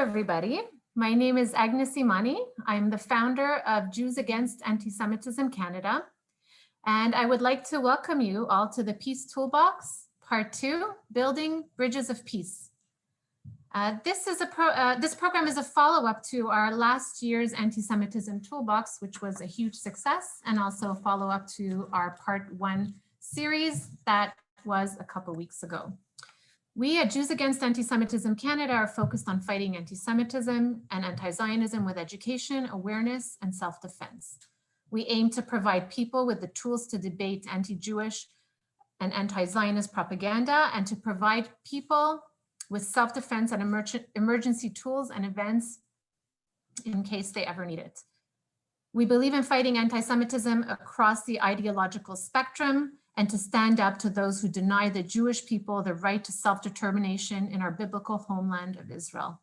everybody. My name is Agnes Imani. I'm the founder of Jews Against Anti-Semitism Canada, and I would like to welcome you all to the Peace Toolbox, Part 2, Building Bridges of Peace. This program is a follow-up to our last year's Anti-Semitism Toolbox, which was a huge success, and also a follow-up to our Part 1 series that was a couple weeks ago. We at Jews Against Anti-Semitism Canada are focused on fighting anti-Semitism and anti-Zionism with education, awareness, and self-defense. We aim to provide people with the tools to debate anti-Jewish and anti-Zionist propaganda and to provide people with self-defense and emergency tools and events in case they ever need it. We believe in fighting anti-Semitism across the ideological spectrum and to stand up to those who deny the Jewish people the right to self-determination in our biblical homeland of Israel.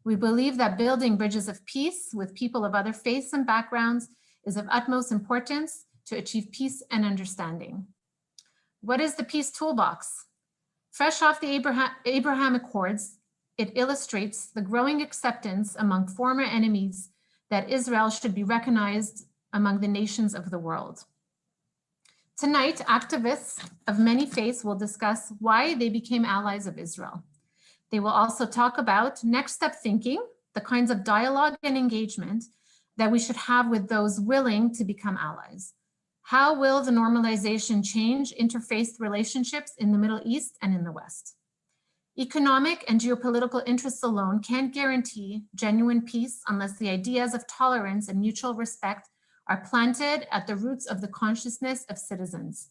We believe that building bridges of peace with people of other faiths and backgrounds is of utmost importance to achieve peace and understanding. What is the Peace Toolbox? Fresh off the Abraham Accords, it illustrates the growing acceptance among former enemies that Israel should be recognized among the nations of the world. Tonight, activists of many faiths will discuss why they became allies of Israel. They will also talk about next step thinking, the kinds of dialogue and engagement that we should have with those willing to become allies. How will the normalization change interfaith relationships in the Middle East and in the West? Economic and geopolitical interests alone can't guarantee genuine peace unless the ideas of tolerance and mutual respect are planted at the roots of the consciousness of citizens.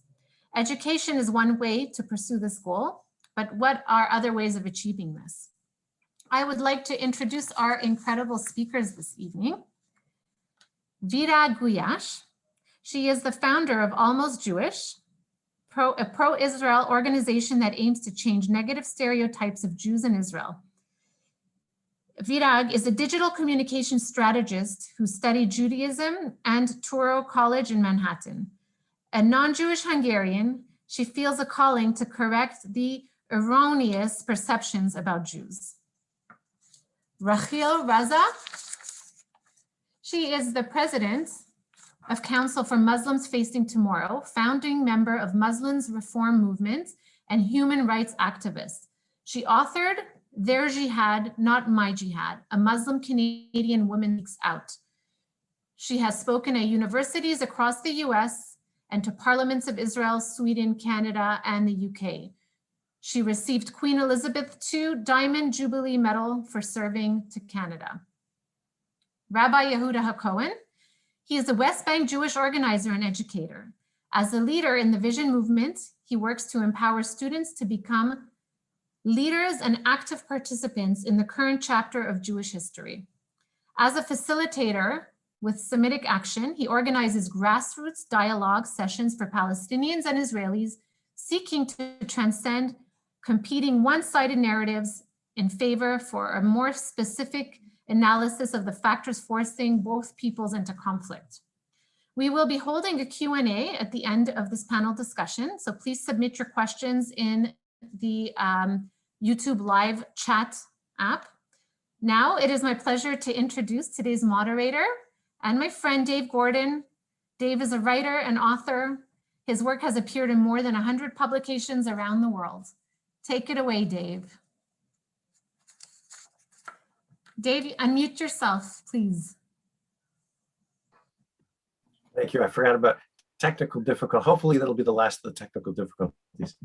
Education is one way to pursue this goal, but what are other ways of achieving this? I would like to introduce our incredible speakers this evening. Vera Guyash. She is the founder of Almost Jewish, a pro-Israel organization that aims to change negative stereotypes of Jews in Israel. Virag is a digital communication strategist who studied Judaism and Touro College in Manhattan. A non-Jewish Hungarian, she feels a calling to correct the erroneous perceptions about Jews. Rachel Raza, she is the president of Council for Muslims Facing Tomorrow, founding member of Muslims Reform Movement and human rights activist. She authored Their Jihad, Not My Jihad, a Muslim Canadian woman speaks out. She has spoken at universities across the US and to parliaments of Israel, Sweden, Canada, and the UK. She received Queen Elizabeth II Diamond Jubilee Medal for serving to Canada. Rabbi Yehuda HaKohen, he is a West Bank Jewish organizer and educator. As a leader in the Vision Movement, he works to empower students to become leaders and active participants in the current chapter of Jewish history. As a facilitator with Semitic Action, he organizes grassroots dialogue sessions for Palestinians and Israelis seeking to transcend competing one-sided narratives in favor for a more specific analysis of the factors forcing both peoples into conflict. We will be holding a Q&A at the end of this panel discussion, so please submit your questions in the YouTube live chat app. Now it is my pleasure to introduce today's moderator and my friend Dave Gordon. Dave is a writer and author. His work has appeared in more than 100 publications around the world. Take it away, Dave. Dave, unmute yourself, please. Thank you. I forgot about technical difficulty. Hopefully that'll be the last of the technical difficulties.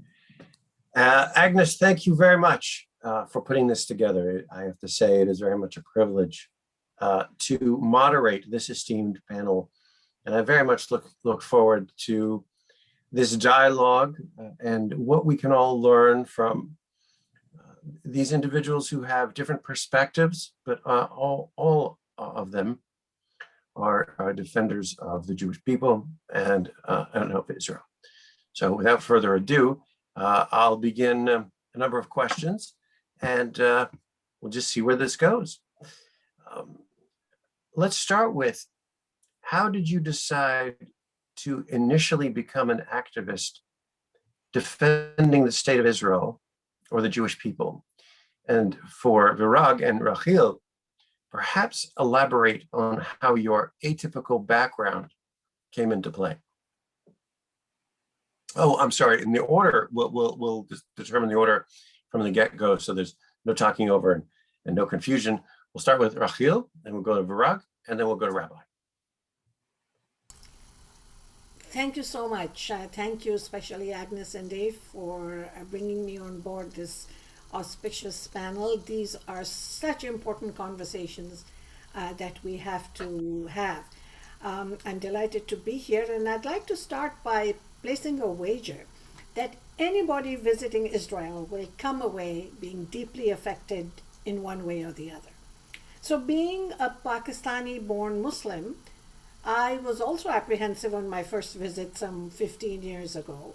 Agnes, thank you very much for putting this together. I have to say it is very much a privilege to moderate this esteemed panel. And I very much look forward to this dialogue and what we can all learn from these individuals who have different perspectives, but all of them are defenders of the Jewish people and of Israel. So without further ado, I'll begin a number of questions and we'll just see where this goes. Let's start with, how did you decide to initially become an activist defending the state of Israel or the Jewish people? And for Virag and Rachel, perhaps elaborate on how your atypical background came into play. Oh, I'm sorry. In the order, we'll just determine the order from the get-go, so there's no talking over and no confusion. We'll start with Rachel, and we'll go to Virag, and then we'll go to Rabbi. Thank you so much. Thank you, especially Agnes and Dave, for bringing me on board this auspicious panel. These are such important conversations that we have to have. I'm delighted to be here, and I'd like to start by placing a wager that anybody visiting Israel will come away being deeply affected in one way or the other. So, being a Pakistani born Muslim, I was also apprehensive on my first visit some 15 years ago.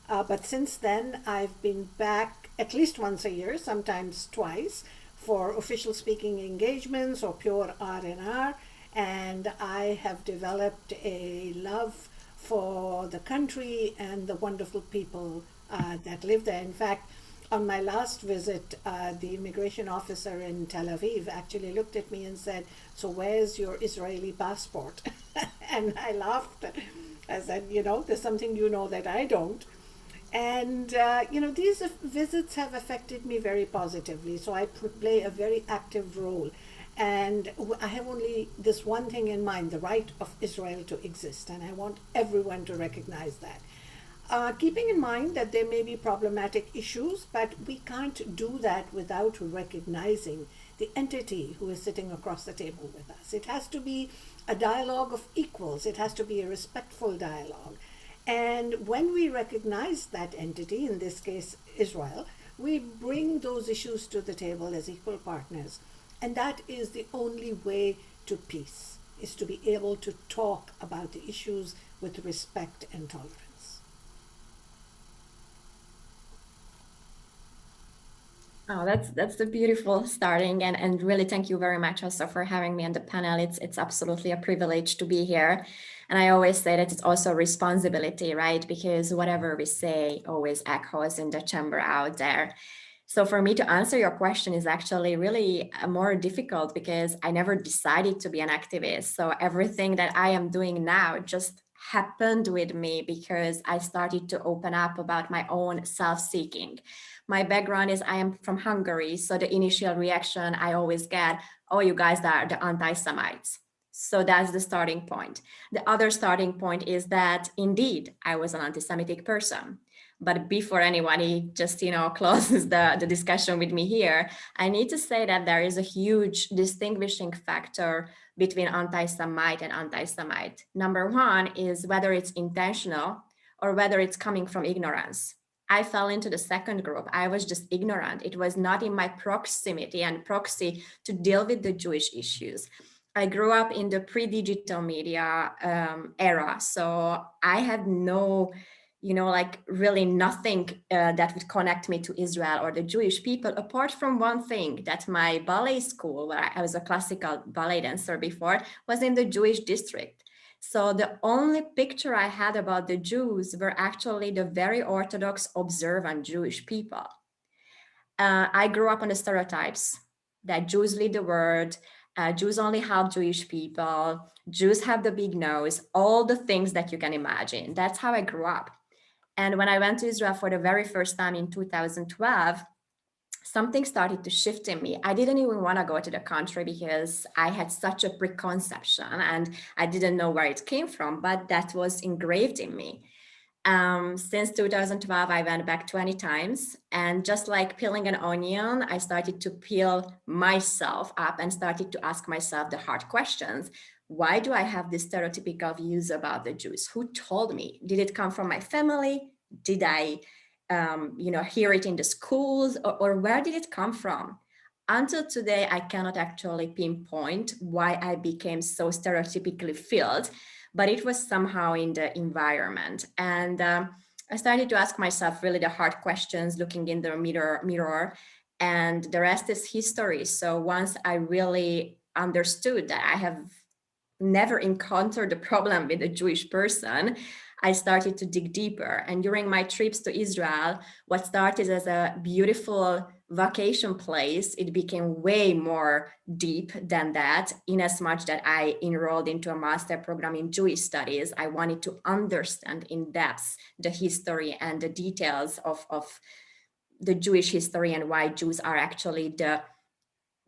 But since then, I've been back at least once a year, sometimes twice, for official speaking engagements or pure R&R. And I have developed a love for the country and the wonderful people that live there. In fact, on my last visit, the immigration officer in Tel Aviv actually looked at me and said, "So where's your Israeli passport?" And I laughed. I said, there's something that I don't. And, these visits have affected me very positively. So I play a very active role. And I have only this one thing in mind, the right of Israel to exist. And I want everyone to recognize that. Keeping in mind that there may be problematic issues, but we can't do that without recognizing the entity who is sitting across the table with us. It has to be a dialogue of equals. It has to be a respectful dialogue. And when we recognize that entity, in this case Israel, we bring those issues to the table as equal partners. And that is the only way to peace, is to be able to talk about the issues with respect and tolerance. Oh, that's the beautiful starting, and really thank you very much also for having me on the panel. It's absolutely a privilege to be here. And I always say that it's also a responsibility, right? Because whatever we say always echoes in the chamber out there. So for me to answer your question is actually really more difficult because I never decided to be an activist. So everything that I am doing now just happened with me because I started to open up about my own self-seeking. My background is I am from Hungary. So the initial reaction I always get, oh, you guys are the anti-Semites. So that's the starting point. The other starting point is that indeed I was an anti-Semitic person. But before anyone just closes the discussion with me here, I need to say that there is a huge distinguishing factor between anti-Semite and anti-Semite. Number one is whether it's intentional or whether it's coming from ignorance. I fell into the second group. I was just ignorant. It was not in my proximity and proxy to deal with the Jewish issues. I grew up in the pre-digital media era. So I had no, really nothing that would connect me to Israel or the Jewish people, apart from one thing, that my ballet school, where I was a classical ballet dancer before, was in the Jewish district. So the only picture I had about the Jews were actually the very Orthodox, observant Jewish people. I grew up on the stereotypes that Jews lead the world, Jews only help Jewish people, Jews have the big nose, all the things that you can imagine. That's how I grew up. And when I went to Israel for the very first time in 2012, something started to shift in me. I didn't even want to go to the country because I had such a preconception and I didn't know where it came from, but that was engraved in me. Since 2012, I went back 20 times, and just like peeling an onion, I started to peel myself up and started to ask myself the hard questions. Why do I have this stereotypical views about the Jews? Who told me? Did it come from my family? Did I hear it in the schools, or where did it come from? Until today, I cannot actually pinpoint why I became so stereotypically filled, but it was somehow in the environment. And I started to ask myself really the hard questions, looking in the mirror, and the rest is history. So once I really understood that I have never encountered a problem with a Jewish person, I started to dig deeper. And during my trips to Israel, what started as a beautiful vacation place, it became way more deep than that, in as much that I enrolled into a master program in Jewish studies. I wanted to understand in depth the history and the details of the Jewish history and why Jews are actually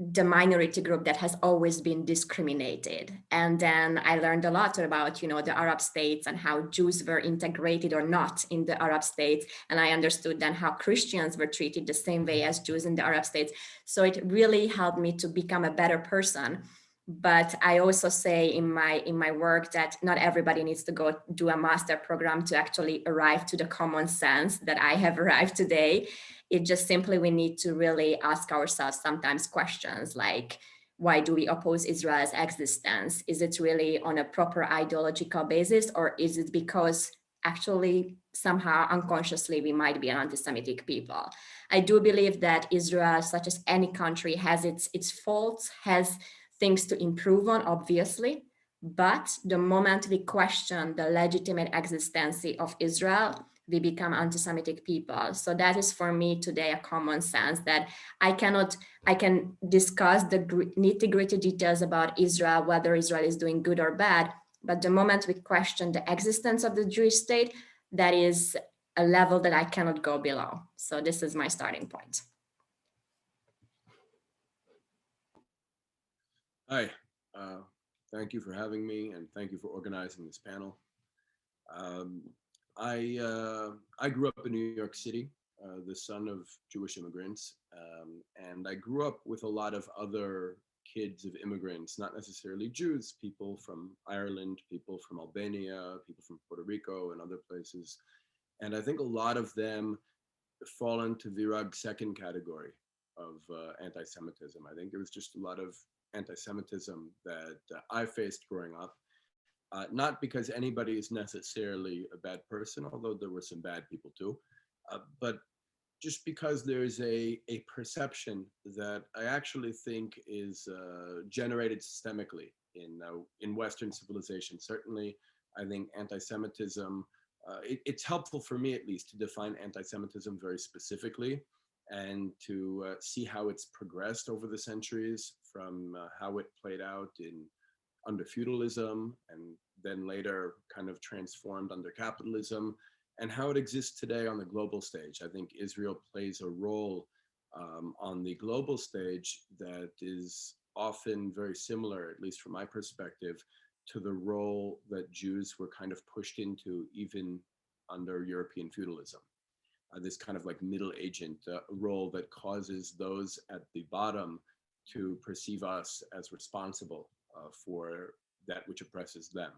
the minority group that has always been discriminated. And then I learned a lot about, the Arab states and how Jews were integrated or not in the Arab states. And I understood then how Christians were treated the same way as Jews in the Arab states. So it really helped me to become a better person. But I also say in my work that not everybody needs to go do a master program to actually arrive to the common sense that I have arrived today. It just simply, we need to really ask ourselves sometimes questions like, why do we oppose Israel's existence? Is it really on a proper ideological basis, or is it because actually somehow unconsciously we might be an anti-Semitic people? I do believe that Israel, such as any country, has its faults, has things to improve on, obviously. But the moment we question the legitimate existence of Israel, we become anti-Semitic people. So that is for me today a common sense that I can discuss the nitty-gritty details about Israel, whether Israel is doing good or bad. But the moment we question the existence of the Jewish state, that is a level that I cannot go below. So this is my starting point. Hi, thank you for having me, and thank you for organizing this panel. I grew up in New York City, the son of Jewish immigrants, and I grew up with a lot of other kids of immigrants, not necessarily Jews, people from Ireland, people from Albania, people from Puerto Rico and other places. And I think a lot of them fall into Virag's second category of anti-Semitism. I think there was just a lot of anti-Semitism that I faced growing up. Not because anybody is necessarily a bad person, although there were some bad people too, but just because there's a perception that I actually think is generated systemically in Western civilization. Certainly, I think anti-Semitism, it's helpful for me at least to define anti-Semitism very specifically and to see how it's progressed over the centuries, from how it played out under feudalism and then later kind of transformed under capitalism, and how it exists today on the global stage. I think Israel plays a role on the global stage that is often very similar, at least from my perspective, to the role that Jews were kind of pushed into even under European feudalism. This kind of like middle agent role that causes those at the bottom to perceive us as responsible for that which oppresses them,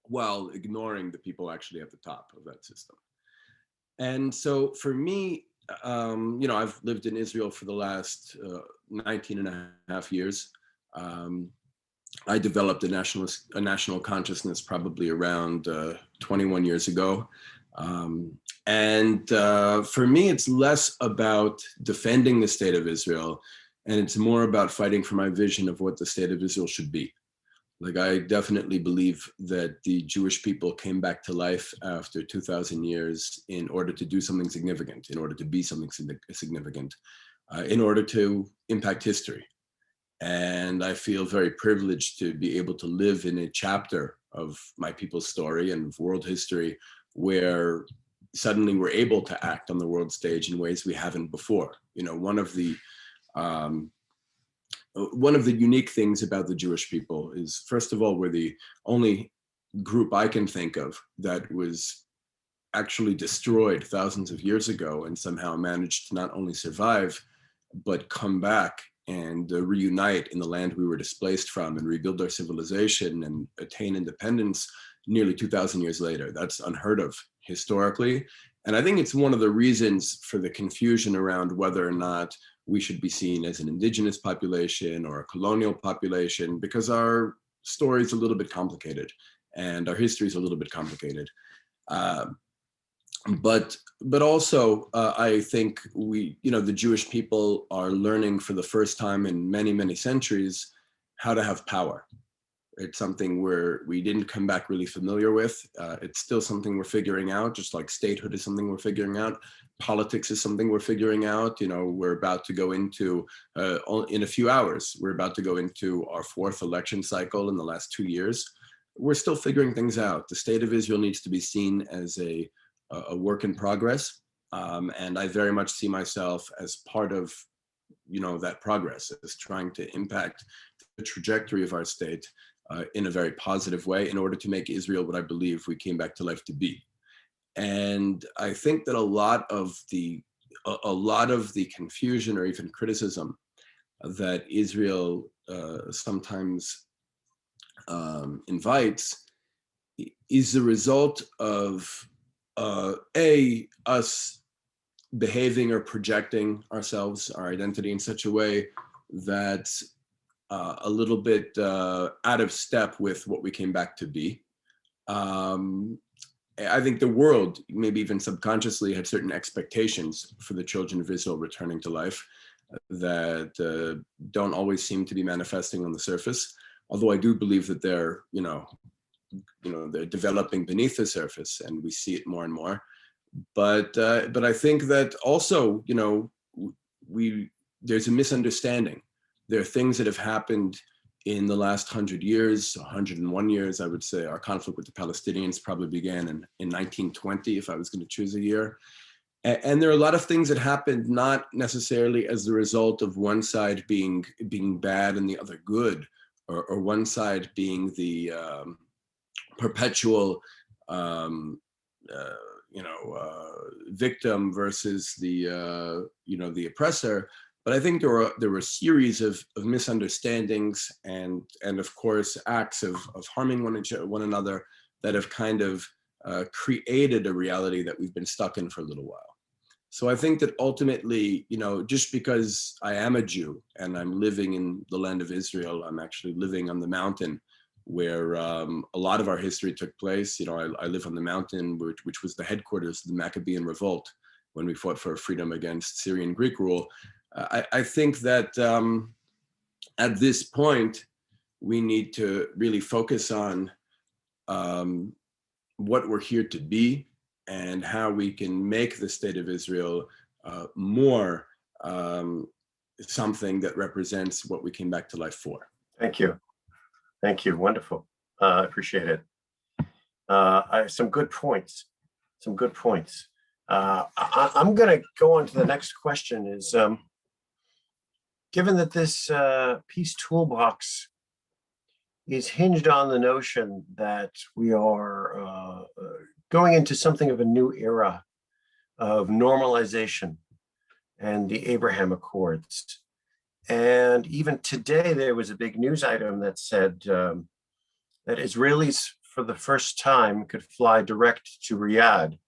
while ignoring the people actually at the top of that system. And so for me, I've lived in Israel for the last 19 and a half years. I developed a national consciousness probably around 21 years ago. For me, it's less about defending the state of Israel, and it's more about fighting for my vision of what the state of Israel should be. Like, I definitely believe that the Jewish people came back to life after 2,000 years in order to do something significant, in order to be something significant, in order to impact history. And I feel very privileged to be able to live in a chapter of my people's story and of world history where suddenly we're able to act on the world stage in ways we haven't before. One of the unique things about the Jewish people is, first of all, we're the only group I can think of that was actually destroyed thousands of years ago and somehow managed to not only survive, but come back and reunite in the land we were displaced from and rebuild our civilization and attain independence nearly 2,000 years later. That's unheard of historically. And I think it's one of the reasons for the confusion around whether or not we should be seen as an indigenous population or a colonial population, because our story is a little bit complicated and our history is a little bit complicated. But also, I think the Jewish people are learning for the first time in many, many centuries how to have power. It's something where we didn't come back really familiar with. It's still something we're figuring out, just like statehood is something we're figuring out. Politics is something we're figuring out. You know, we're about to go into, in a few hours, we're about to go into our 4th election cycle in the last 2 years. We're still figuring things out. The state of Israel needs to be seen as a work in progress. And I very much see myself as part of, you know, that progress, as trying to impact the trajectory of our state in a very positive way in order to make Israel what I believe we came back to life to be. And I think that a lot of the confusion or even criticism that Israel sometimes invites is the result of us behaving or projecting ourselves, our identity in such a way that's a little bit out of step with what we came back to be. I think the world, maybe even subconsciously, had certain expectations for the children of Israel returning to life that don't always seem to be manifesting on the surface. Although I do believe that they're, they're developing beneath the surface, and we see it more and more. But I think that also, there's a misunderstanding. There are things that have happened in the last 100 years, 101 years, I would say. Our conflict with the Palestinians probably began in 1920, if I was going to choose a year. And there are a lot of things that happened not necessarily as the result of one side being bad and the other good, or one side being the perpetual victim versus the oppressor. But I think there were a series of misunderstandings and of course acts of harming one another that have kind of created a reality that we've been stuck in for a little while. So I think that ultimately, just because I am a Jew and I'm living in the land of Israel, I'm actually living on the mountain where a lot of our history took place. I live on the mountain, which was the headquarters of the Maccabean revolt when we fought for freedom against Syrian Greek rule. I think that at this point, we need to really focus on what we're here to be and how we can make the state of Israel more something that represents what we came back to life for. Thank you. Thank you. Wonderful. I appreciate it. I have some good points. I'm going to go on to the next question is, given that this peace toolbox is hinged on the notion that we are going into something of a new era of normalization and the Abraham Accords. And even today, there was a big news item that said that Israelis, for the first time, could fly direct to Riyadh.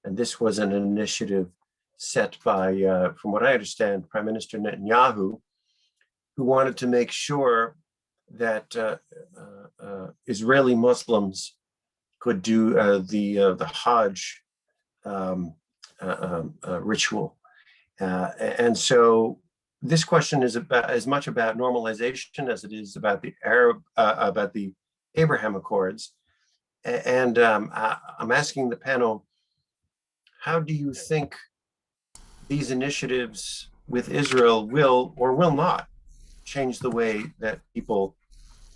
And this was an initiative set by, from what I understand, Prime Minister Netanyahu, who wanted to make sure that Israeli Muslims could do the Hajj ritual. And so this question is about as much about normalization as it is about the Abraham Accords. And I'm asking the panel, how do you think these initiatives with Israel will or will not change the way that people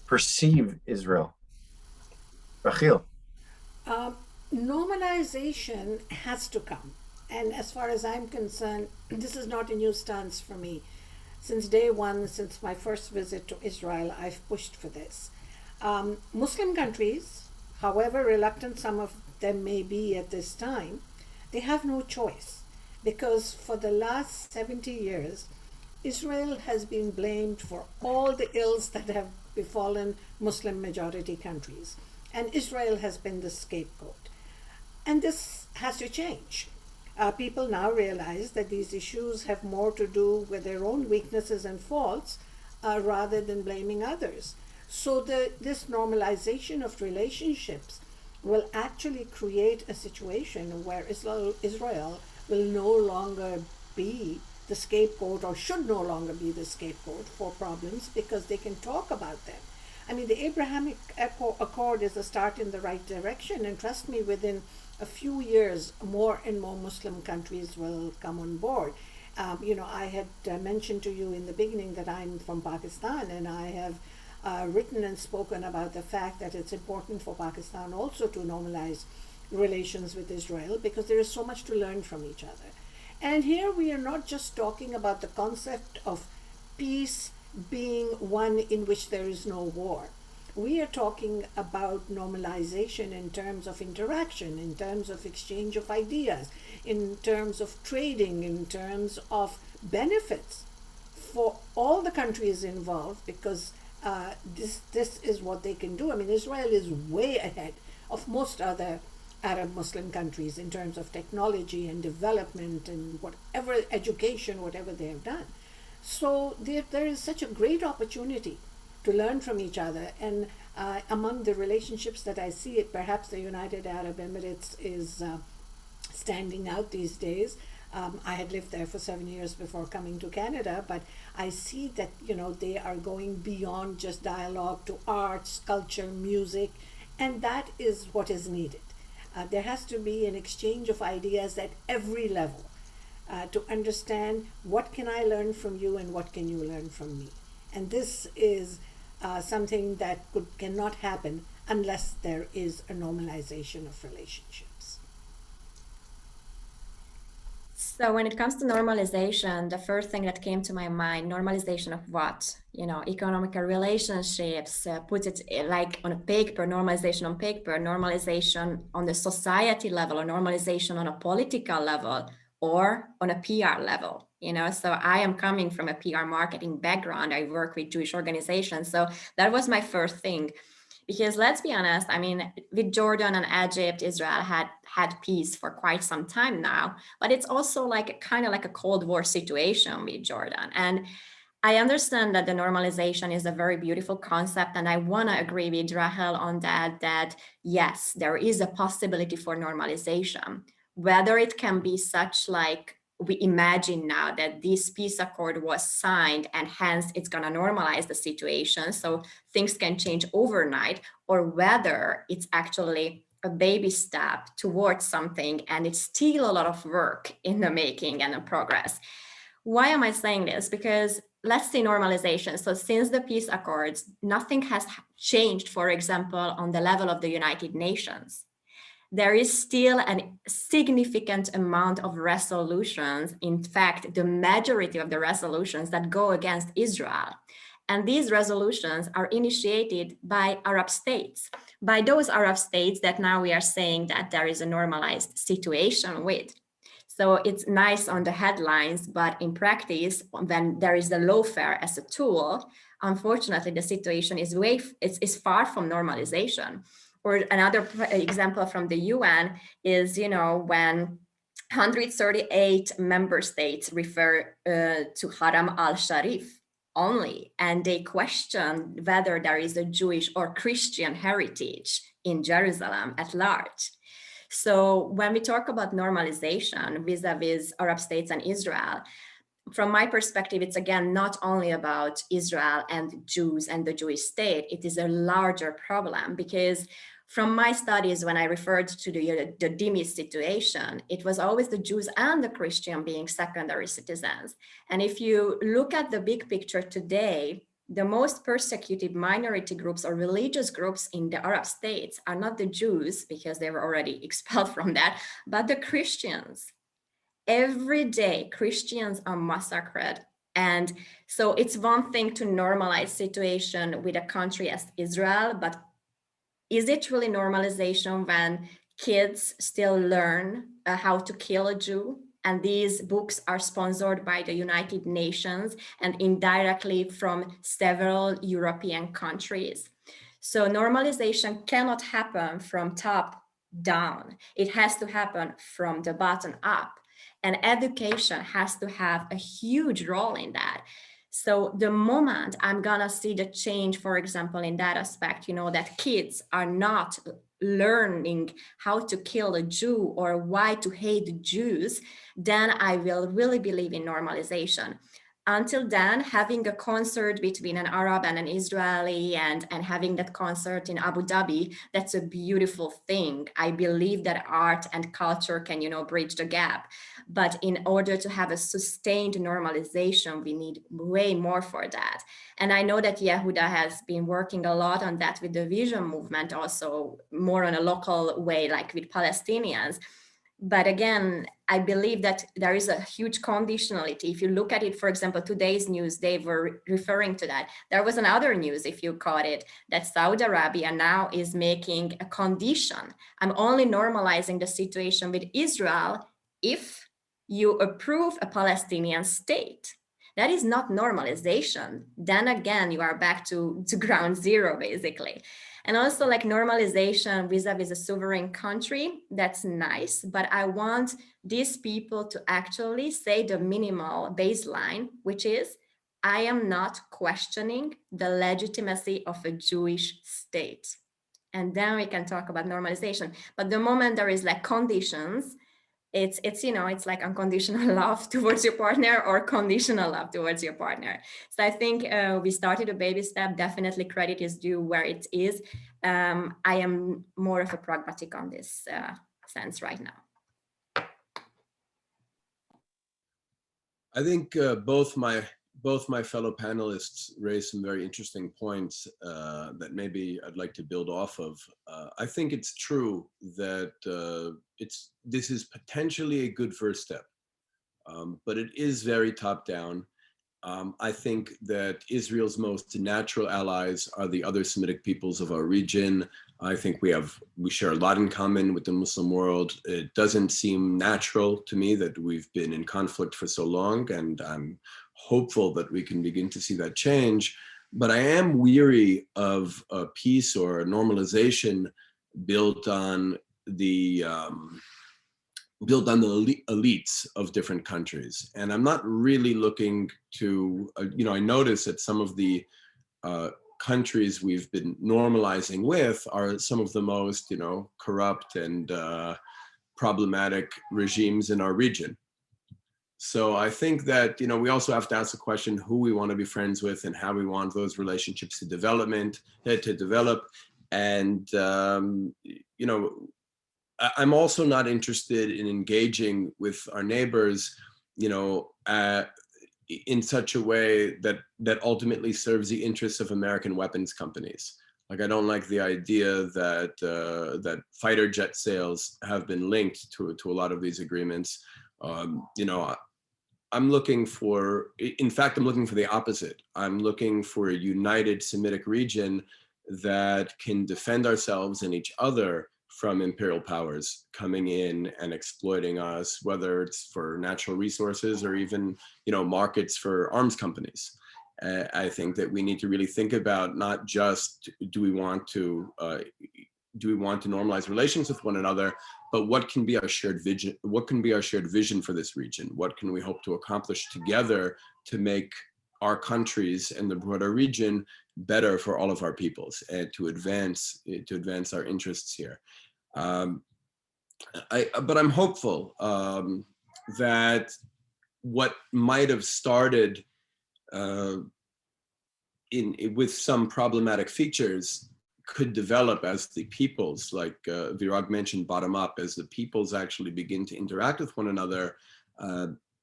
perceive Israel? Rachel. Normalization has to come. And as far as I'm concerned, this is not a new stance for me. Since day one, since my first visit to Israel, I've pushed for this. Muslim countries, however reluctant some of them may be at this time, they have no choice, because for the last 70 years, Israel has been blamed for all the ills that have befallen Muslim majority countries. And Israel has been the scapegoat. And this has to change. People now realize that these issues have more to do with their own weaknesses and faults rather than blaming others. So this normalization of relationships will actually create a situation where Israel will no longer be the scapegoat, or should no longer be the scapegoat for problems, because they can talk about them. I mean, the Abrahamic Accord is a start in the right direction, and trust me, within a few years, more and more Muslim countries will come on board. You know, I had mentioned to you in the beginning that I'm from Pakistan, and I have written and spoken about the fact that it's important for Pakistan also to normalize relations with Israel, because there is so much to learn from each other. And here we are not just talking about the concept of peace being one in which there is no war. We are talking about normalization in terms of interaction, in terms of exchange of ideas, in terms of trading, in terms of benefits for all the countries involved, because this is what they can do. I mean, Israel is way ahead of most other Arab Muslim countries in terms of technology and development and whatever education, whatever they have done. So there is such a great opportunity to learn from each other. And among the relationships that I see, perhaps the United Arab Emirates is standing out these days. I had lived there for 7 years before coming to Canada, but I see that, you know, they are going beyond just dialogue to arts, culture, music, and that is what is needed. There has to be an exchange of ideas at every level to understand what can I learn from you and what can you learn from me. And this is something that cannot happen unless there is a normalization of relationships. So when it comes to normalization, the first thing that came to my mind, normalization of what? You know, economical relationships, put it like on a paper, normalization on paper, normalization on the society level, or normalization on a political level, or on a PR level, you know. So I am coming from a PR marketing background. I work with Jewish organizations. So that was my first thing. Because let's be honest, I mean, with Jordan and Egypt, Israel had peace for quite some time now, but it's also like kind of like a Cold War situation with Jordan. And I understand that the normalization is a very beautiful concept, and I want to agree with Rahel on that yes, there is a possibility for normalization. Whether it can be such like we imagine now that this peace accord was signed and hence it's going to normalize the situation so things can change overnight, or whether it's actually a baby step towards something and it's still a lot of work in the making and the progress. Why am I saying this? Because let's see normalization. So since the peace accords, nothing has changed, for example, on the level of the United Nations. There is still a significant amount of resolutions. In fact, the majority of the resolutions that go against Israel. And these resolutions are initiated by Arab states, by those Arab states that now we are saying that there is a normalized situation with. So it's nice on the headlines, but in practice, when there is the lawfare as a tool, unfortunately, the situation is far from normalization. Or another example from the UN is, you know, when 138 member states refer to Haram al-Sharif only, and they question whether there is a Jewish or Christian heritage in Jerusalem at large. So when we talk about normalization vis-a-vis Arab states and Israel, from my perspective, it's again not only about Israel and Jews and the Jewish state. It is a larger problem, because from my studies, when I referred to the dhimmi situation, it was always the Jews and the Christian being secondary citizens. And if you look at the big picture today, the most persecuted minority groups or religious groups in the Arab states are not the Jews, because they were already expelled from that, but the Christians. Every day, Christians are massacred. And so it's one thing to normalize situation with a country as Israel, but is it really normalization when kids still learn how to kill a Jew? And these books are sponsored by the United Nations and indirectly from several European countries. So normalization cannot happen from top down. It has to happen from the bottom up. And education has to have a huge role in that. So the moment I'm gonna see the change, for example, in that aspect, you know, that kids are not learning how to kill a Jew or why to hate Jews, then I will really believe in normalization. until then, having a concert between an Arab and an Israeli and having that concert in Abu Dhabi, that's a beautiful thing. I believe that art and culture can, bridge the gap. But in order to have a sustained normalization, we need way more for that. And I know that Yehuda has been working a lot on that with the Vision movement, also more on a local way, like with Palestinians. But again, I believe that there is a huge conditionality. If you look at it, for example, today's news, they were referring to that. There was another news, if you caught it, that Saudi Arabia now is making a condition. I'm only normalizing the situation with Israel if you approve a Palestinian state. That is not normalization. Then again, you are back to ground zero, basically. And also like normalization vis-a-vis a sovereign country, that's nice, but I want these people to actually say the minimal baseline, which is, I am not questioning the legitimacy of a Jewish state. And then we can talk about normalization. But the moment there is like conditions, it's like unconditional love towards your partner or conditional love towards your partner. So I think we started a baby step. Definitely credit is due where it is. I am more of a pragmatic on this sense right now. I think both my fellow panelists raised some very interesting points that maybe I'd like to build off of. I think it's true that this is potentially a good first step, but it is very top down. I think that Israel's most natural allies are the other Semitic peoples of our region. I think we share a lot in common with the Muslim world. It doesn't seem natural to me that we've been in conflict for so long, and I'm hopeful that we can begin to see that change. But I am weary of a peace or a normalization built on the elites of different countries. And I'm not really looking to, I notice that some of the countries we've been normalizing with are some of the most, corrupt and problematic regimes in our region. So I think that, we also have to ask the question who we want to be friends with and how we want those relationships to develop. And, I'm also not interested in engaging with our neighbors, in such a way that ultimately serves the interests of American weapons companies. Like, I don't like the idea that fighter jet sales have been linked to a lot of these agreements. I'm looking for the opposite. I'm looking for a united Semitic region that can defend ourselves and each other from imperial powers coming in and exploiting us, whether it's for natural resources or even, markets for arms companies. I think that we need to really think about not just do we want to normalize relations with one another, but what can be our shared vision? What can be our shared vision for this region? What can we hope to accomplish together to make our countries and the broader region better for all of our peoples and to advance our interests here? But I'm hopeful that what might have started with some problematic features could develop as the peoples, like Virag mentioned, bottom up, as the peoples actually begin to interact with one another.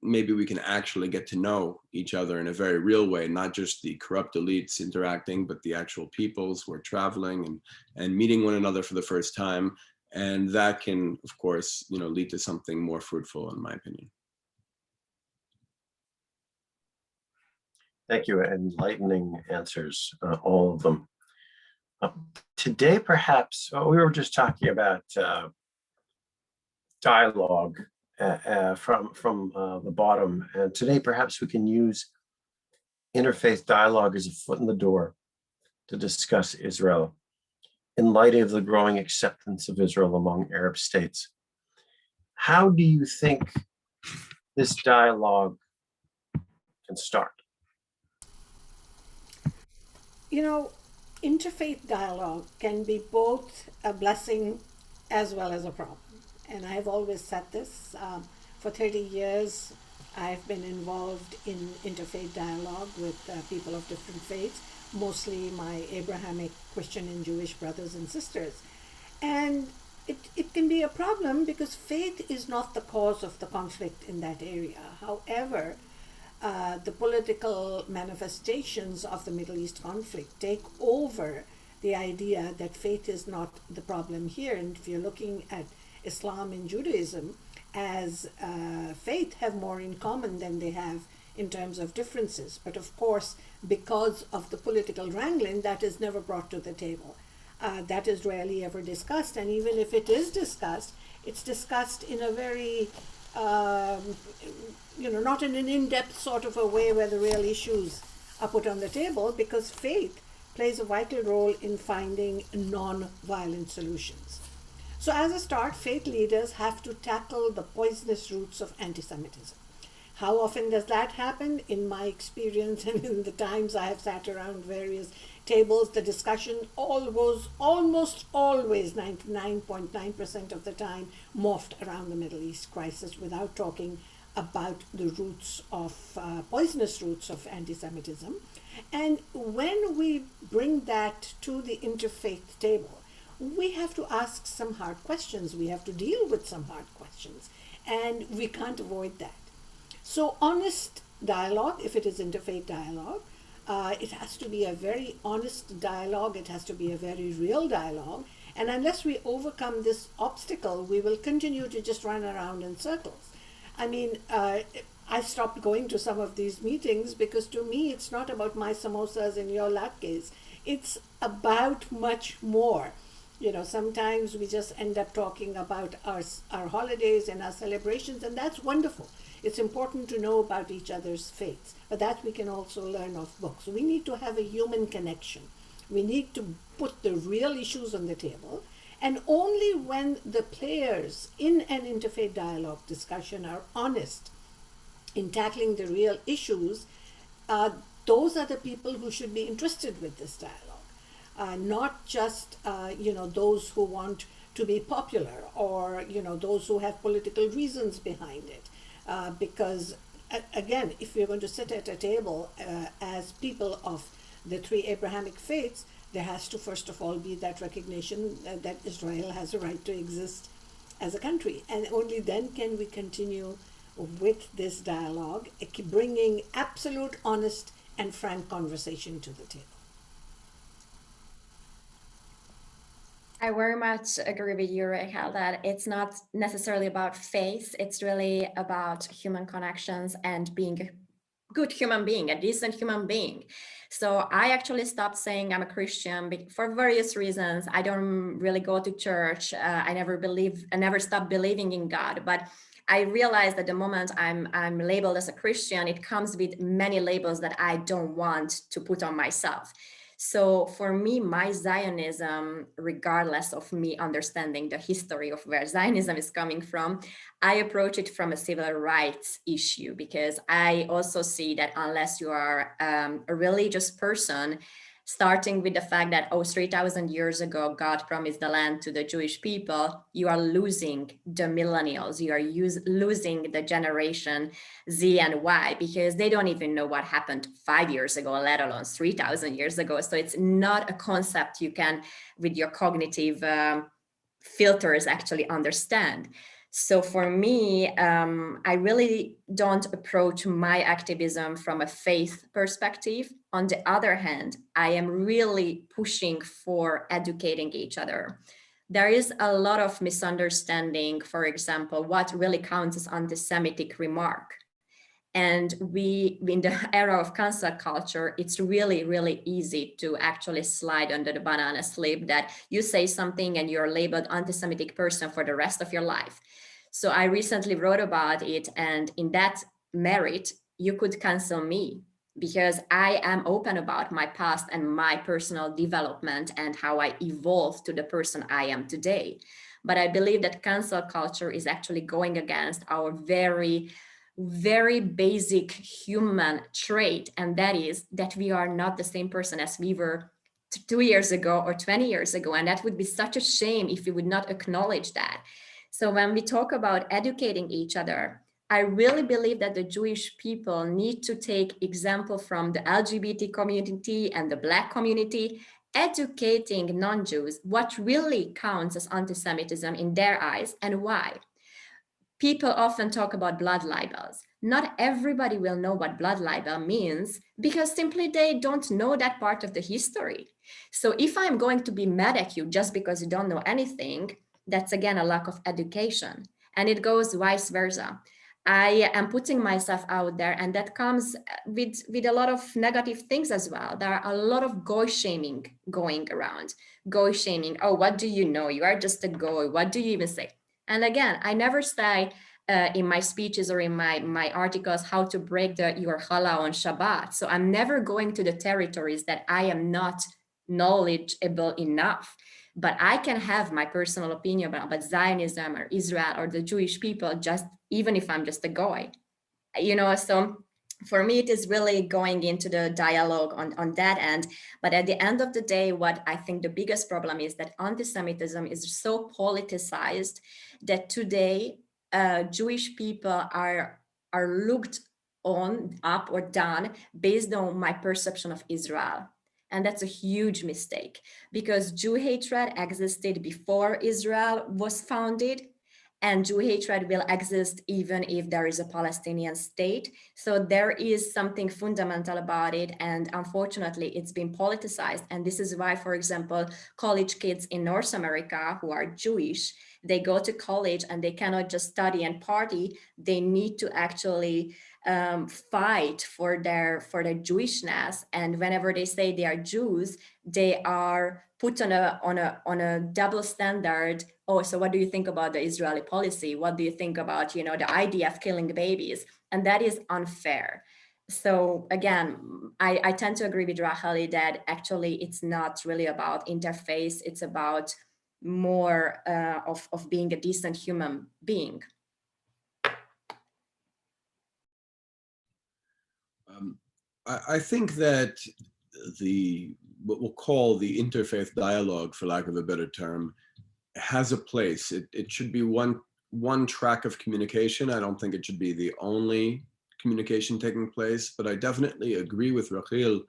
Maybe we can actually get to know each other in a very real way, not just the corrupt elites interacting, but the actual peoples who are traveling and meeting one another for the first time. And that can, of course, lead to something more fruitful, in my opinion. Thank you. Enlightening answers, all of them. Today, perhaps, we were just talking about dialogue from the bottom. And today, perhaps we can use interfaith dialogue as a foot in the door to discuss Israel in light of the growing acceptance of Israel among Arab states. How do you think this dialogue can start? Interfaith dialogue can be both a blessing as well as a problem. And I've always said this. For 30 years, I've been involved in interfaith dialogue with people of different faiths, mostly my Abrahamic Christian and Jewish brothers and sisters. And it can be a problem because faith is not the cause of the conflict in that area. However, the political manifestations of the Middle East conflict take over the idea that faith is not the problem here. And if you're looking at Islam and Judaism, as faith have more in common than they have in terms of differences. But of course, because of the political wrangling, that is never brought to the table. That is rarely ever discussed. And even if it is discussed, it's discussed in a very, not in an in-depth sort of a way where the real issues are put on the table, because faith plays a vital role in finding non-violent solutions. So as a start, faith leaders have to tackle the poisonous roots of anti-Semitism. How often does that happen? In my experience and in the times I have sat around various tables, the discussion almost always 99.9% of the time morphed around the Middle East crisis without talking about the roots of poisonous roots of anti-Semitism. And when we bring that to the interfaith table, we have to ask some hard questions. We have to deal with some hard questions, and we can't avoid that. So honest dialogue, if it is interfaith dialogue, it has to be a very honest dialogue. It has to be a very real dialogue. And unless we overcome this obstacle, we will continue to just run around in circles. I mean, I stopped going to some of these meetings because to me, it's not about my samosas and your latkes. It's about much more. Sometimes we just end up talking about our holidays and our celebrations, and that's wonderful. It's important to know about each other's faiths, but that we can also learn of books. We need to have a human connection. We need to put the real issues on the table, and only when the players in an interfaith dialogue discussion are honest in tackling the real issues, those are the people who should be interested with this dialogue. Not just those who want to be popular, or those who have political reasons behind it. Because again, if we're going to sit at a table as people of the three Abrahamic faiths, there has to first of all be that recognition that Israel has a right to exist as a country, and only then can we continue with this dialogue, bringing absolute, honest, and frank conversation to the table. I very much agree with you, Rachel, that it's not necessarily about faith. It's really about human connections and being a good human being, a decent human being. So I actually stopped saying I'm a Christian for various reasons. I don't really go to church. I never stopped believing in God. But I realized that the moment I'm labeled as a Christian, it comes with many labels that I don't want to put on myself. So for me, my Zionism, regardless of me understanding the history of where Zionism is coming from, I approach it from a civil rights issue, because I also see that unless you are a religious person, starting with the fact that, 3,000 years ago, God promised the land to the Jewish people, you are losing the millennials, you are losing the generation Z and Y, because they don't even know what happened 5 years ago, let alone 3,000 years ago. So it's not a concept you can, with your cognitive filters, actually understand. So for me, I really don't approach my activism from a faith perspective. On the other hand, I am really pushing for educating each other. There is a lot of misunderstanding, for example, what really counts as anti-Semitic remark. And in the era of cancel culture, it's really, really easy to actually slide under the banana slip that you say something and you're labeled anti-Semitic person for the rest of your life. So I recently wrote about it, and in that merit, you could cancel me because I am open about my past and my personal development and how I evolved to the person I am today. But I believe that cancel culture is actually going against our very basic human trait, and that is that we are not the same person as we were 2 years ago or 20 years ago, and that would be such a shame if we would not acknowledge that. So when we talk about educating each other, I really believe that the Jewish people need to take example from the LGBT community and the Black community, educating non-Jews what really counts as anti-Semitism in their eyes and why. People often talk about blood libels. Not everybody will know what blood libel means because simply they don't know that part of the history. So if I'm going to be mad at you just because you don't know anything, that's again a lack of education. And it goes vice versa. I am putting myself out there, and that comes with a lot of negative things as well. There are a lot of goy shaming going around. Goy shaming, oh, what do you know? You are just a goy. What do you even say? And again, I never say in my speeches or in my articles how to break your challah on Shabbat. So I'm never going to the territories that I am not knowledgeable enough. But I can have my personal opinion about Zionism or Israel or the Jewish people, just even if I'm just a goy. So for me, it is really going into the dialogue on that end. But at the end of the day, what I think the biggest problem is that anti-Semitism is so politicized that today Jewish people are looked on up or down based on my perception of Israel. And that's a huge mistake because Jew hatred existed before Israel was founded. And Jew hatred will exist even if there is a Palestinian state. So there is something fundamental about it. And unfortunately, it's been politicized. And this is why, for example, college kids in North America who are Jewish, they go to college and they cannot just study and party. They need to actually fight for their Jewishness. And whenever they say they are Jews, they are put on a double standard. Oh, so what do you think about the Israeli policy? What do you think about, the IDF killing babies? And that is unfair. So again, I tend to agree with Racheli that actually it's not really about interface. It's about more of being a decent human being. I think that what we'll call the interfaith dialogue, for lack of a better term, has a place. It should be one track of communication. I don't think it should be the only communication taking place, but I definitely agree with Rachel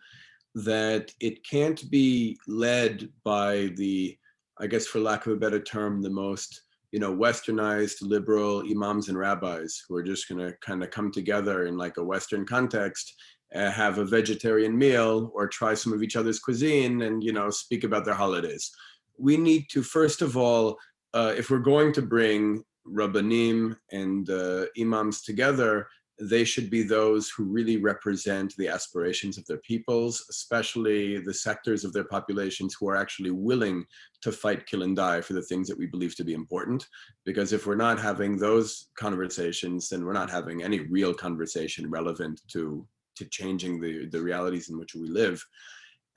that it can't be led by the, I guess for lack of a better term, the most westernized liberal imams and rabbis who are just going to kind of come together in like a Western context, have a vegetarian meal or try some of each other's cuisine and, speak about their holidays. We need to, first of all, if we're going to bring rabbanim and imams together, they should be those who really represent the aspirations of their peoples, especially the sectors of their populations who are actually willing to fight, kill, and die for the things that we believe to be important. Because if we're not having those conversations, then we're not having any real conversation relevant to changing the realities in which we live.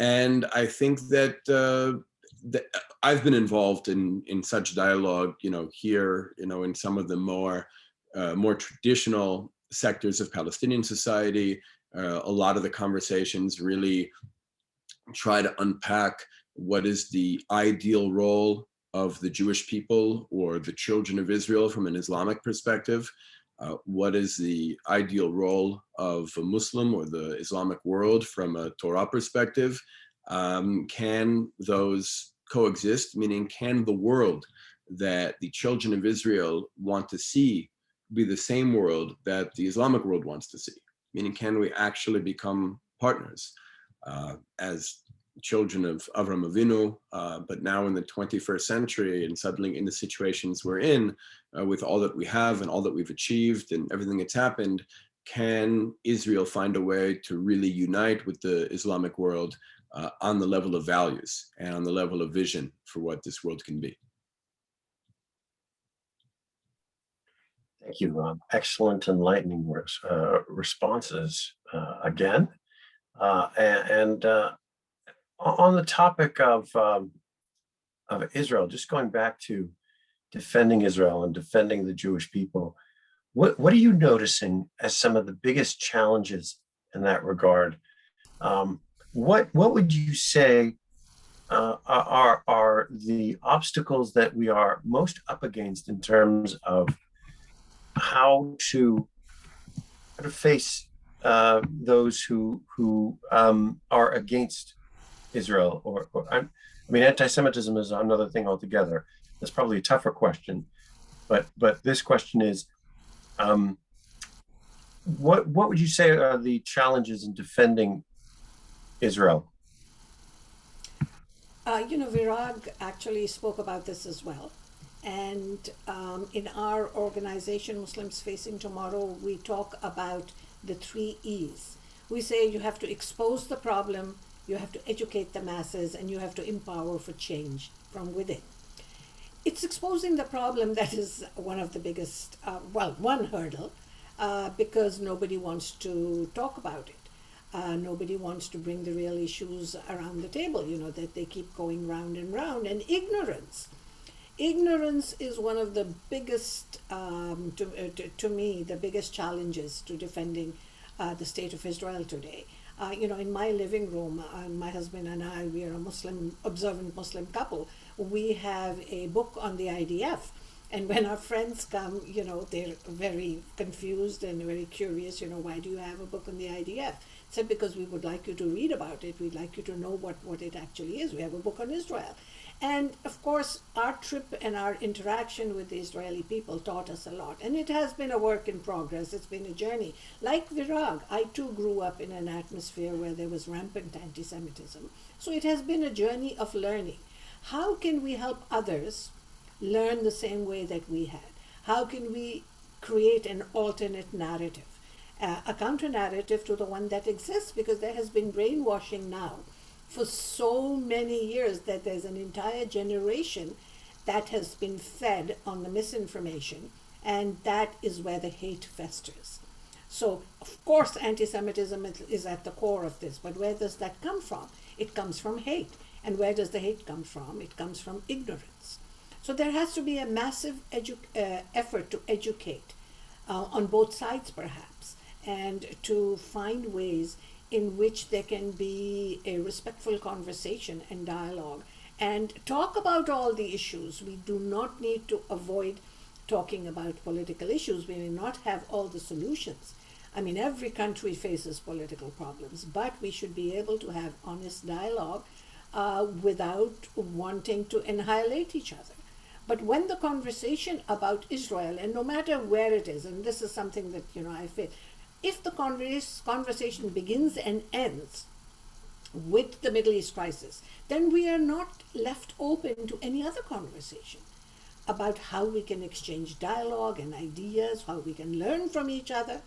And I think that I've been involved in such dialogue, here, in some of the more traditional sectors of Palestinian society. A lot of the conversations really try to unpack what is the ideal role of the Jewish people or the children of Israel from an Islamic perspective. What is the ideal role of a Muslim or the Islamic world from a Torah perspective? Can those coexist? Meaning, can the world that the children of Israel want to see be the same world that the Islamic world wants to see? Meaning, can we actually become partners as children of Avram Avinu, but now in the 21st century and suddenly in the situations we're in, with all that we have and all that we've achieved and everything that's happened, can Israel find a way to really unite with the Islamic world on the level of values and on the level of vision for what this world can be? Thank you. Excellent, enlightening responses again. And on the topic of Israel, just going back to defending Israel and defending the Jewish people, what are you noticing as some of the biggest challenges in that regard? What would you say are the obstacles that we are most up against in terms of how to to face those who are against Israel, I mean, anti-Semitism is another thing altogether. That's probably a tougher question, but this question is, what would you say are the challenges in defending Israel? Virag actually spoke about this as well. And in our organization, Muslims Facing Tomorrow, we talk about the 3 E's. We say you have to expose the problem, you have to educate the masses, and you have to empower for change from within. It's exposing the problem that is one of the biggest, one hurdle, because nobody wants to talk about it. Nobody wants to bring the real issues around the table, that they keep going round and round. And ignorance is one of the biggest, to me, the biggest challenges to defending the state of Israel today. In my living room, my husband and I, we are a observant Muslim couple. We have a book on the IDF. And when our friends come, they're very confused and very curious, why do you have a book on the IDF? I said, because we would like you to read about it. We'd like you to know what it actually is. We have a book on Israel. And of course, our trip and our interaction with the Israeli people taught us a lot. And it has been a work in progress. It's been a journey. Like Virag, I too grew up in an atmosphere where there was rampant anti-Semitism. So it has been a journey of learning. How can we help others learn the same way that we had? How can we create an alternate narrative, a counter narrative to the one that exists? Because there has been brainwashing now for so many years that there's an entire generation that has been fed on the misinformation, and that is where the hate festers. So, of course, anti-Semitism is at the core of this, but where does that come from? It comes from hate. And where does the hate come from? It comes from ignorance. So there has to be a massive effort to educate on both sides, perhaps, and to find ways in which there can be a respectful conversation and dialogue and talk about all the issues. We do not need to avoid talking about political issues. We may not have all the solutions. I mean, every country faces political problems, but we should be able to have honest dialogue without wanting to annihilate each other. But when the conversation about Israel, and no matter where it is, and this is something that I feel, if the conversation begins and ends with the Middle East crisis, then we are not left open to any other conversation about how we can exchange dialogue and ideas, how we can learn from each other.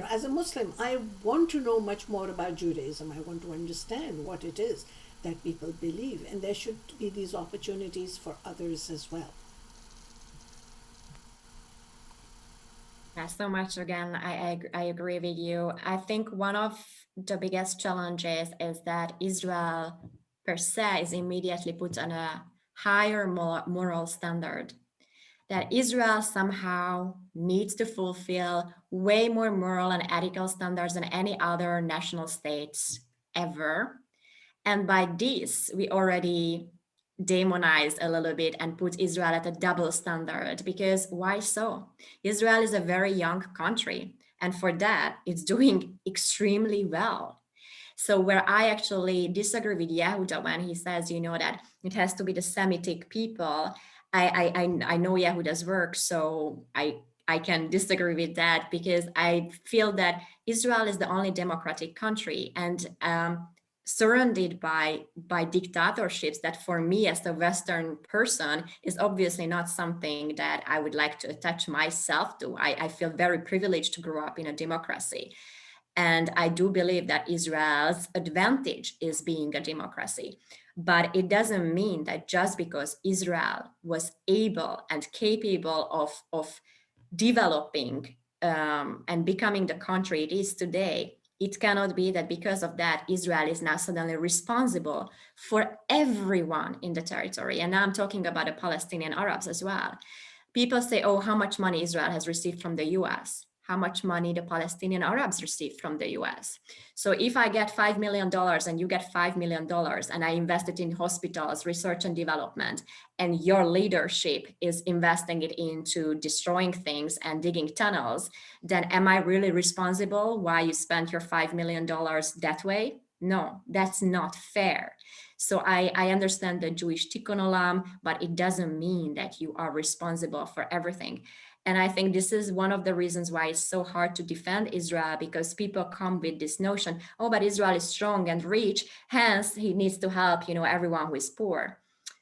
As a Muslim, I want to know much more about Judaism. I want to understand what it is that people believe, and there should be these opportunities for others as well. Yeah, so much again, I agree with you. I think one of the biggest challenges is that Israel per se is immediately put on a higher moral standard, that Israel somehow needs to fulfill way more moral and ethical standards than any other national states ever. And by this, we already demonized a little bit and put Israel at a double standard, because why so? Israel is a very young country, and for that, it's doing extremely well. So where I actually disagree with Yehuda when he says, that it has to be the Semitic people, I know Yehuda's work, so I can disagree with that, because I feel that Israel is the only democratic country, and surrounded by dictatorships that, for me as a Western person, is obviously not something that I would like to attach myself to. I feel very privileged to grow up in a democracy. And I do believe that Israel's advantage is being a democracy. But it doesn't mean that just because Israel was able and capable of developing and becoming the country it is today, it cannot be that because of that, Israel is now suddenly responsible for everyone in the territory. And now I'm talking about the Palestinian Arabs as well. People say, oh, how much money Israel has received from the US. how much money the Palestinian Arabs received from the US. So if I get $5 million and you get $5 million and I invested in hospitals, research and development, and your leadership is investing it into destroying things and digging tunnels, then am I really responsible why you spent your $5 million that way? No, that's not fair. So I understand the Jewish tikkun olam, but it doesn't mean that you are responsible for everything. And I think this is one of the reasons why it's so hard to defend Israel, because people come with this notion, oh, but Israel is strong and rich, hence he needs to help, everyone who is poor.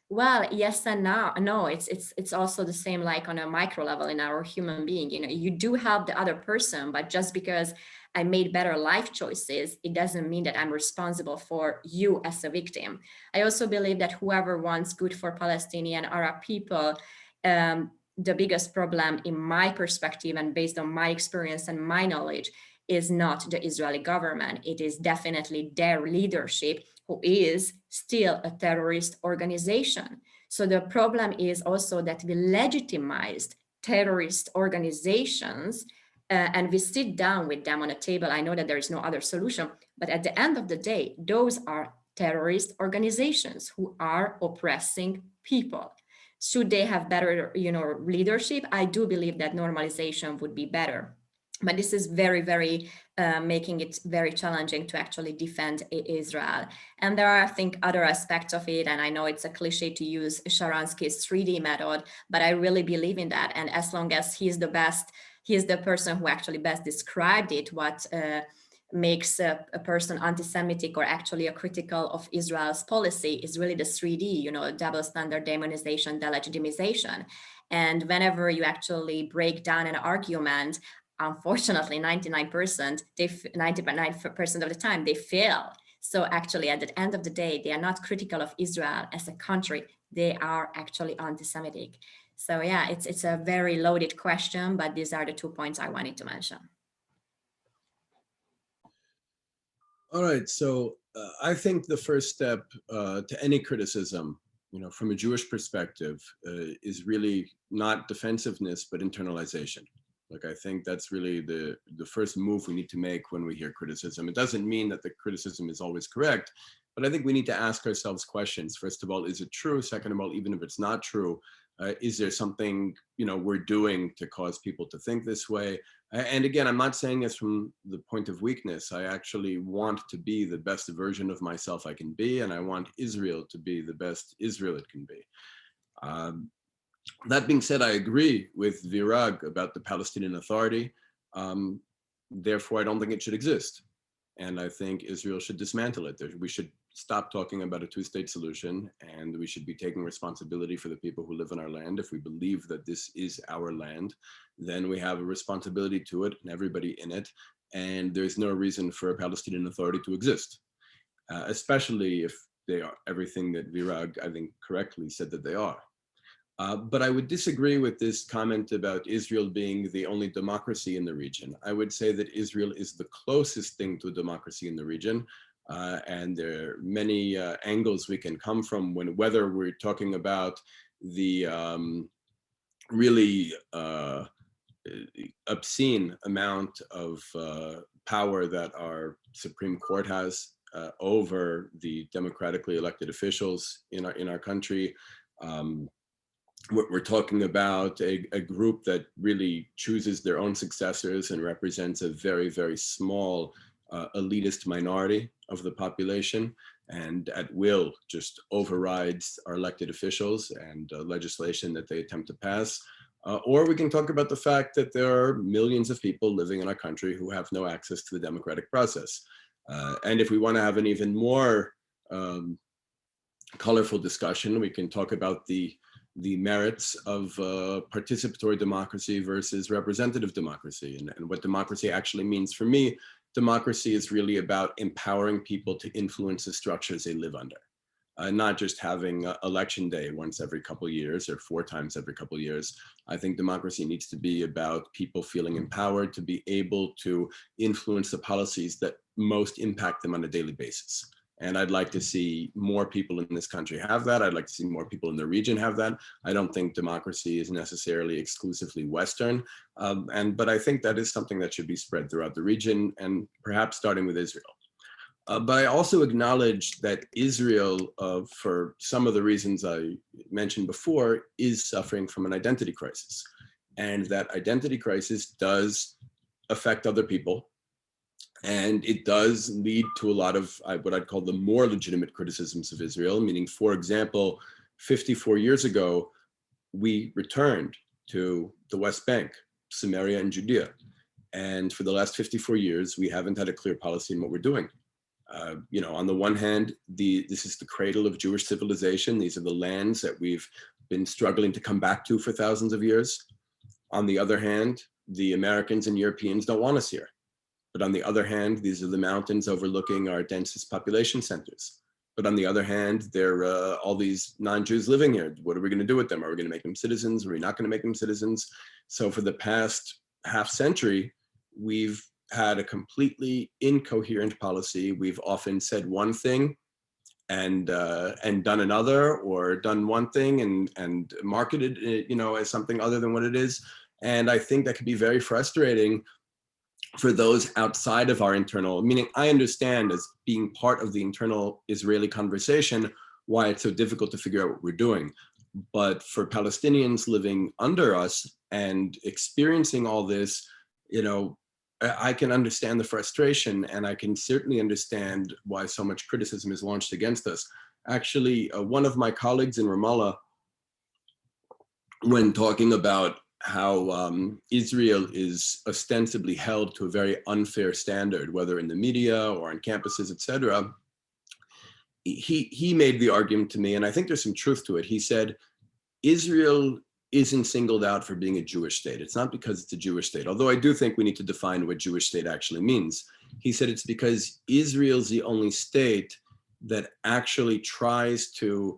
Well, yes and no, it's also the same like on a micro level in our human being. You do help the other person, but just because I made better life choices, it doesn't mean that I'm responsible for you as a victim. I also believe that whoever wants good for Palestinian Arab people, the biggest problem in my perspective and based on my experience and my knowledge is not the Israeli government. It is definitely their leadership, who is still a terrorist organization. So the problem is also that we legitimized terrorist organizations and we sit down with them on a table. I know that there is no other solution, but at the end of the day, those are terrorist organizations who are oppressing people. Should they have better, leadership? I do believe that normalization would be better. But this is very, very making it very challenging to actually defend Israel. And there are, I think, other aspects of it. And I know it's a cliche to use Sharansky's 3D method, but I really believe in that. And as long as he's the best, he is the person who actually best described it, what makes a person anti-Semitic or actually a critical of Israel's policy is really the 3D, double standard, demonization, delegitimization. And whenever you actually break down an argument, unfortunately, 99% of the time they fail. So actually, at the end of the day, they are not critical of Israel as a country. They are actually anti-Semitic. So yeah, it's a very loaded question, but these are the 2 points I wanted to mention. All right, so I think the first step to any criticism, from a Jewish perspective, is really not defensiveness, but internalization. Like, I think that's really the first move we need to make when we hear criticism. It doesn't mean that the criticism is always correct, but I think we need to ask ourselves questions. First of all, is it true? Second of all, even if it's not true, is there something we're doing to cause people to think this way? And again, I'm not saying this from the point of weakness. I actually want to be the best version of myself I can be, and I want Israel to be the best Israel it can be. That being said, I agree with Virag about the Palestinian Authority. Therefore, I don't think it should exist. And I think Israel should dismantle it. We should stop talking about a two-state solution, and we should be taking responsibility for the people who live on our land. If we believe that this is our land, then we have a responsibility to it and everybody in it. And there's no reason for a Palestinian Authority to exist, especially if they are everything that Virag, I think, correctly said that they are. But I would disagree with this comment about Israel being the only democracy in the region. I would say that Israel is the closest thing to democracy in the region. And there are many angles we can come from whether we're talking about the really obscene amount of power that our Supreme Court has over the democratically elected officials in our country. We're talking about a group that really chooses their own successors and represents a very, very small elitist minority of the population, and at will just overrides our elected officials and legislation that they attempt to pass. Or we can talk about the fact that there are millions of people living in our country who have no access to the democratic process. And if we want to have an even more colorful discussion, we can talk about the merits of participatory democracy versus representative democracy, and what democracy actually means. For me, democracy is really about empowering people to influence the structures they live under, not just having election day once every couple of years or 4 times every couple of years. I think democracy needs to be about people feeling empowered to be able to influence the policies that most impact them on a daily basis. And I'd like to see more people in this country have that. I'd like to see more people in the region have that. I don't think democracy is necessarily exclusively Western. But I think that is something that should be spread throughout the region, and perhaps starting with Israel. But I also acknowledge that Israel, for some of the reasons I mentioned before, is suffering from an identity crisis. And that identity crisis does affect other people. And it does lead to a lot of what I'd call the more legitimate criticisms of Israel, meaning, for example, 54 years ago, we returned to the West Bank, Samaria and Judea. And for the last 54 years, we haven't had a clear policy in what we're doing. On the one hand, this is the cradle of Jewish civilization. These are the lands that we've been struggling to come back to for thousands of years. On the other hand, the Americans and Europeans don't want us here. But on the other hand, these are the mountains overlooking our densest population centers. But on the other hand, there are all these non-Jews living here. What are we going to do with them? Are we going to make them citizens? Are we not going to make them citizens? So for the past half century, we've had a completely incoherent policy. We've often said one thing and done another, or done one thing and marketed it, as something other than what it is. And I think that could be very frustrating for those outside of our internal, meaning I understand as being part of the internal Israeli conversation, why it's so difficult to figure out what we're doing. But for Palestinians living under us and experiencing all this, I can understand the frustration, and I can certainly understand why so much criticism is launched against us. Actually, one of my colleagues in Ramallah, when talking about how Israel is ostensibly held to a very unfair standard, whether in the media or on campuses, etc., he made the argument to me, and I think there's some truth to it. He said, Israel isn't singled out for being a Jewish state. It's not because it's a Jewish state, although I do think we need to define what Jewish state actually means. He said it's because Israel's the only state that actually tries to,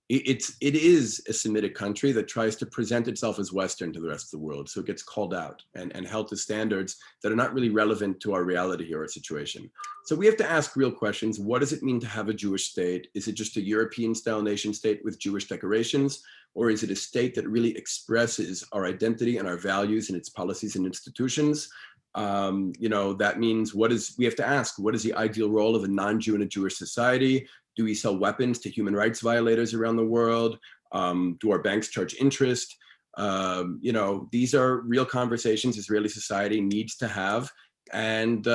it is a Semitic country that tries to present itself as Western to the rest of the world. So it gets called out and held to standards that are not really relevant to our reality or our situation. So we have to ask real questions. What does it mean to have a Jewish state? Is it just a European style nation state with Jewish decorations? Or is it a state that really expresses our identity and our values and its policies and institutions? That means we have to ask, what is the ideal role of a non-Jew in a Jewish society? Do we sell weapons to human rights violators around the world? Do our banks charge interest? These are real conversations Israeli society needs to have. And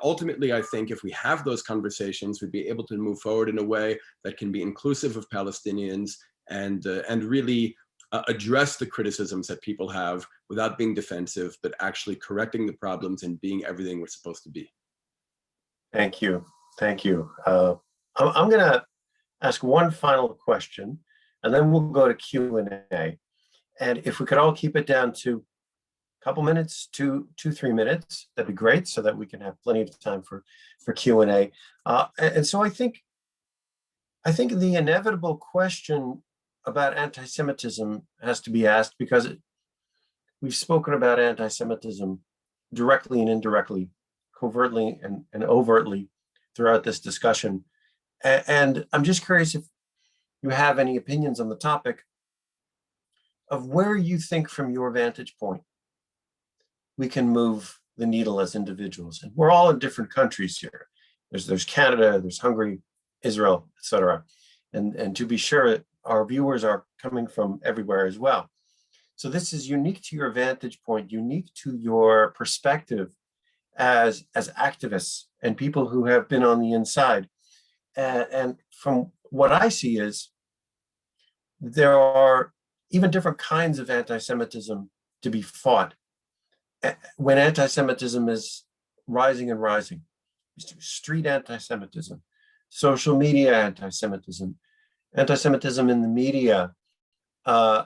ultimately, I think if we have those conversations, we'd be able to move forward in a way that can be inclusive of Palestinians and really address the criticisms that people have without being defensive, but actually correcting the problems and being everything we're supposed to be. Thank you. Thank you. I'm going to ask one final question, and then we'll go to Q&A. And if we could all keep it down to a couple minutes, 3 minutes, that'd be great, so that we can have plenty of time for Q&A. And so I think the inevitable question about anti-Semitism has to be asked, because we've spoken about anti-Semitism directly and indirectly, covertly and overtly throughout this discussion. And I'm just curious if you have any opinions on the topic of where you think, from your vantage point, we can move the needle as individuals. And we're all in different countries here. There's Canada, there's Hungary, Israel, etc. And to be sure, our viewers are coming from everywhere as well. So this is unique to your vantage point, unique to your perspective as activists and people who have been on the inside. And from what I see is there are even different kinds of anti-Semitism to be fought. When anti-Semitism is rising and rising, street anti-Semitism, social media anti-Semitism, anti-Semitism in the media. I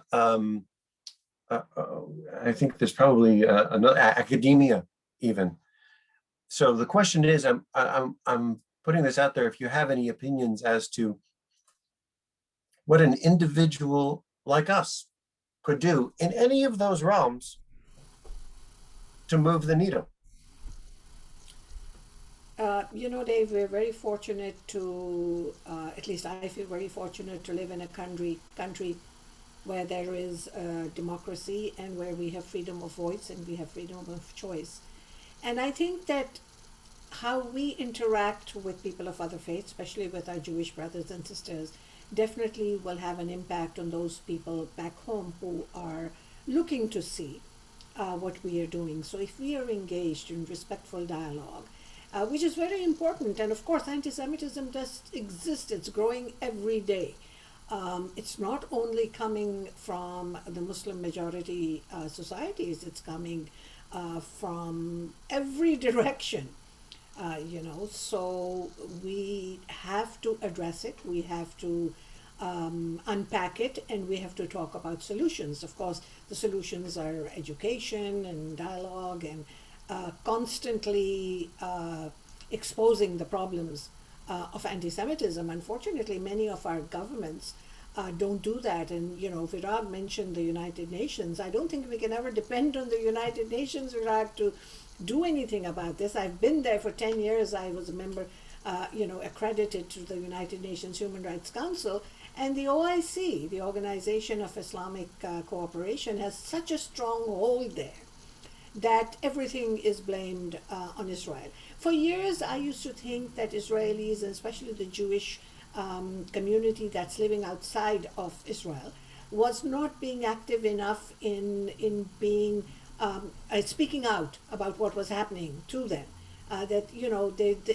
think there's probably another, academia even. So the question is, I'm putting this out there, if you have any opinions as to what an individual like us could do in any of those realms to move the needle. Dave, we're very fortunate to, at least I feel very fortunate to live in a country where there is democracy and where we have freedom of voice and we have freedom of choice. And I think that how we interact with people of other faiths, especially with our Jewish brothers and sisters, definitely will have an impact on those people back home who are looking to see what we are doing. So if we are engaged in respectful dialogue, which is very important, and of course, anti-Semitism does exist, it's growing every day. It's not only coming from the Muslim majority societies, it's coming from every direction. So we have to address it, we have to unpack it, and we have to talk about solutions. Of course, the solutions are education and dialogue and constantly exposing the problems of anti-Semitism. Unfortunately, many of our governments don't do that. And, Virag mentioned the United Nations. I don't think we can ever depend on the United Nations, Virag, to do anything about this. I've been there for 10 years. I was a member, accredited to the United Nations Human Rights Council. And the OIC, the Organization of Islamic Cooperation, has such a strong hold there that everything is blamed on Israel. For years, I used to think that Israelis, and especially the Jewish community that's living outside of Israel, was not being active enough in being speaking out about what was happening to them. That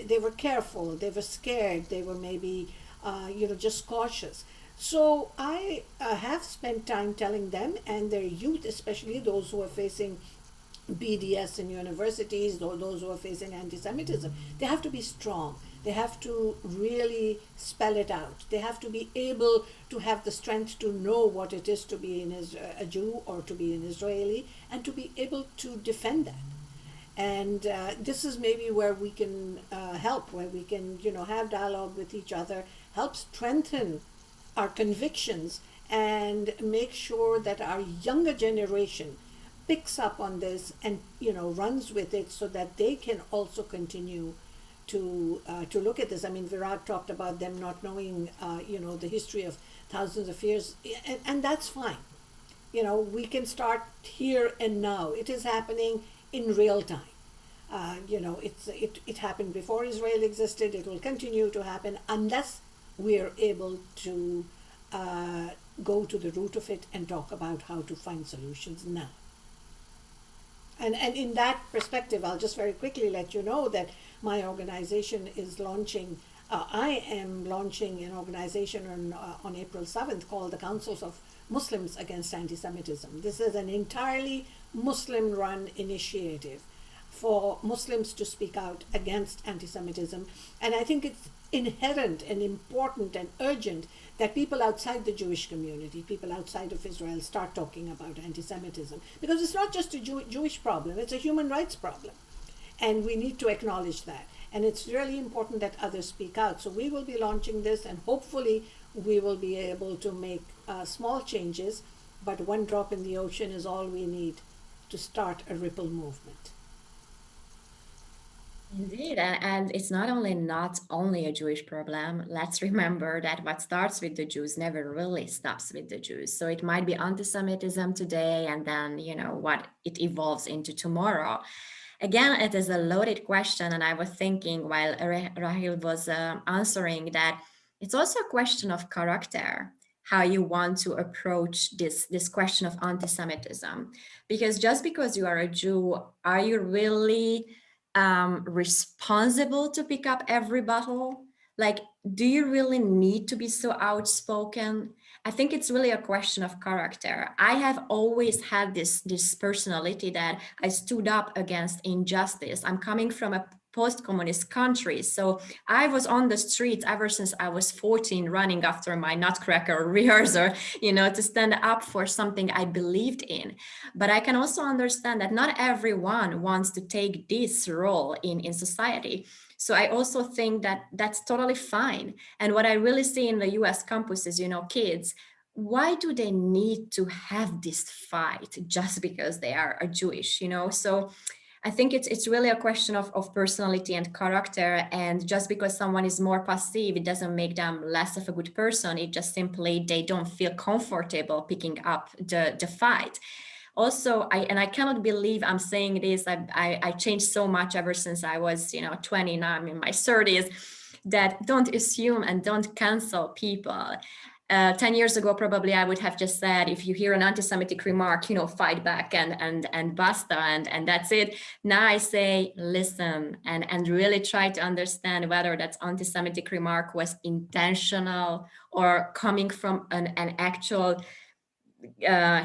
they were careful, they were scared, they were maybe just cautious. So I have spent time telling them and their youth, especially those who are facing BDS in universities, those who are facing anti-Semitism, they have to be strong. They have to really spell it out. They have to be able to have the strength to know what it is to be a Jew or to be an Israeli, and to be able to defend that. And this is maybe where we can help, where we can have dialogue with each other, help strengthen our convictions, and make sure that our younger generation picks up on this and runs with it, so that they can also continue to look at this. I mean, Virag talked about them not knowing the history of thousands of years, and that's fine. We can start here and now. It is happening in real time. It happened before Israel existed. It will continue to happen unless we are able to go to the root of it and talk about how to find solutions now. And in that perspective, I'll just very quickly let you know that my organization is launching, I am launching an organization on April 7th called the Councils of Muslims Against Anti-Semitism. This is an entirely Muslim-run initiative for Muslims to speak out against anti-Semitism. And I think it's inherent and important and urgent that people outside the Jewish community, people outside of Israel, start talking about anti-Semitism. Because it's not just a Jewish problem, it's a human rights problem. And we need to acknowledge that. And it's really important that others speak out. So we will be launching this, and hopefully we will be able to make small changes, but one drop in the ocean is all we need to start a ripple movement. Indeed, and it's not only a Jewish problem. Let's remember that what starts with the Jews never really stops with the Jews. So it might be anti-Semitism today, and then what it evolves into tomorrow. Again, it is a loaded question, and I was thinking while Rahil was answering that it's also a question of character, how you want to approach this question of anti-Semitism. Because just because you are a Jew, are you really responsible to pick up every battle? Like, do you really need to be so outspoken? I think it's really a question of character. I have always had this personality that I stood up against injustice. I'm coming from a post-communist country, so I was on the streets ever since I was 14, running after my nutcracker rehearsal, to stand up for something I believed in. But I can also understand that not everyone wants to take this role in society. So I also think that that's totally fine. And what I really see in the US campuses, kids, why do they need to have this fight just because they are a Jewish, So I think it's really a question of personality and character. And just because someone is more passive, it doesn't make them less of a good person. It just simply, they don't feel comfortable picking up the fight. Also, I cannot believe I'm saying this. I changed so much ever since I was, 20, now I'm in my 30s, that don't assume and don't cancel people. 10 years ago, probably I would have just said, if you hear an anti-Semitic remark, fight back and basta, and that's it. Now I say, listen, and really try to understand whether that anti-Semitic remark was intentional or coming from an actual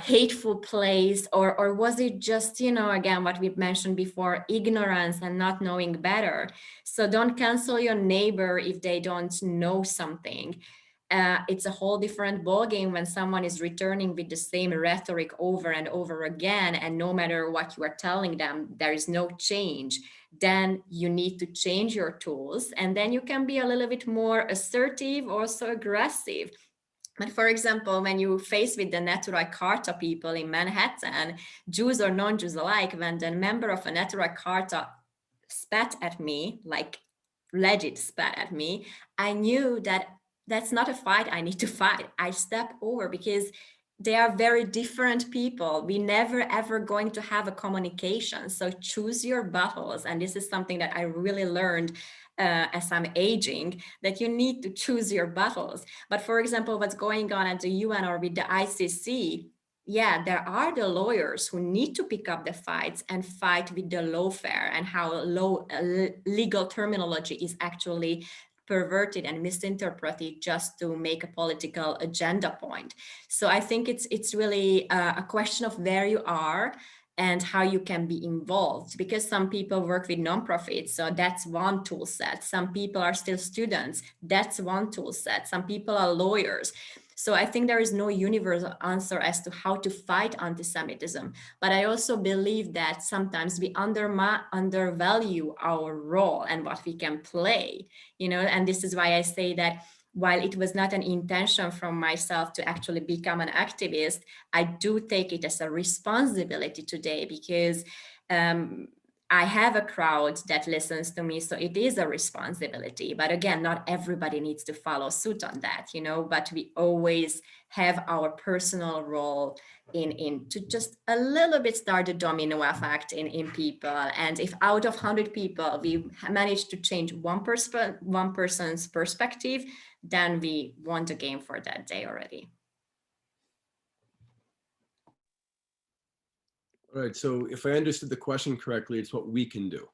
hateful place, or was it just, again, what we've mentioned before, ignorance and not knowing better. So don't cancel your neighbor if they don't know something. It's a whole different ballgame when someone is returning with the same rhetoric over and over again, and no matter what you are telling them, there is no change. Then you need to change your tools, and then you can be a little bit more assertive, also aggressive. But for example, when you face with the Neturei Karta people in Manhattan, Jews or non-Jews alike, when the member of a Neturei Karta spat at me, like legit spat at me, I knew that that's not a fight I need to fight. I step over because they are very different people. We never ever going to have a communication. So choose your battles. And this is something that I really learned as I'm aging, that you need to choose your battles. But for example, what's going on at the UN or with the ICC, yeah, there are the lawyers who need to pick up the fights and fight with the lawfare and how legal terminology is actually perverted and misinterpreted just to make a political agenda point. So I think it's really a question of where you are and how you can be involved, because some people work with nonprofits, so that's one tool set. Some people are still students, that's one tool set. Some people are lawyers. So I think there is no universal answer as to how to fight anti-Semitism. But I also believe that sometimes we undervalue our role and what we can play, and this is why I say that while it was not an intention from myself to actually become an activist, I do take it as a responsibility today, because I have a crowd that listens to me, so it is a responsibility. But again, not everybody needs to follow suit on that, but we always have our personal role in to just a little bit start the domino effect in people. And if out of 100 people, we manage to change one person's perspective, then we won the game for that day already. All right, so if I understood the question correctly, it's what we can do.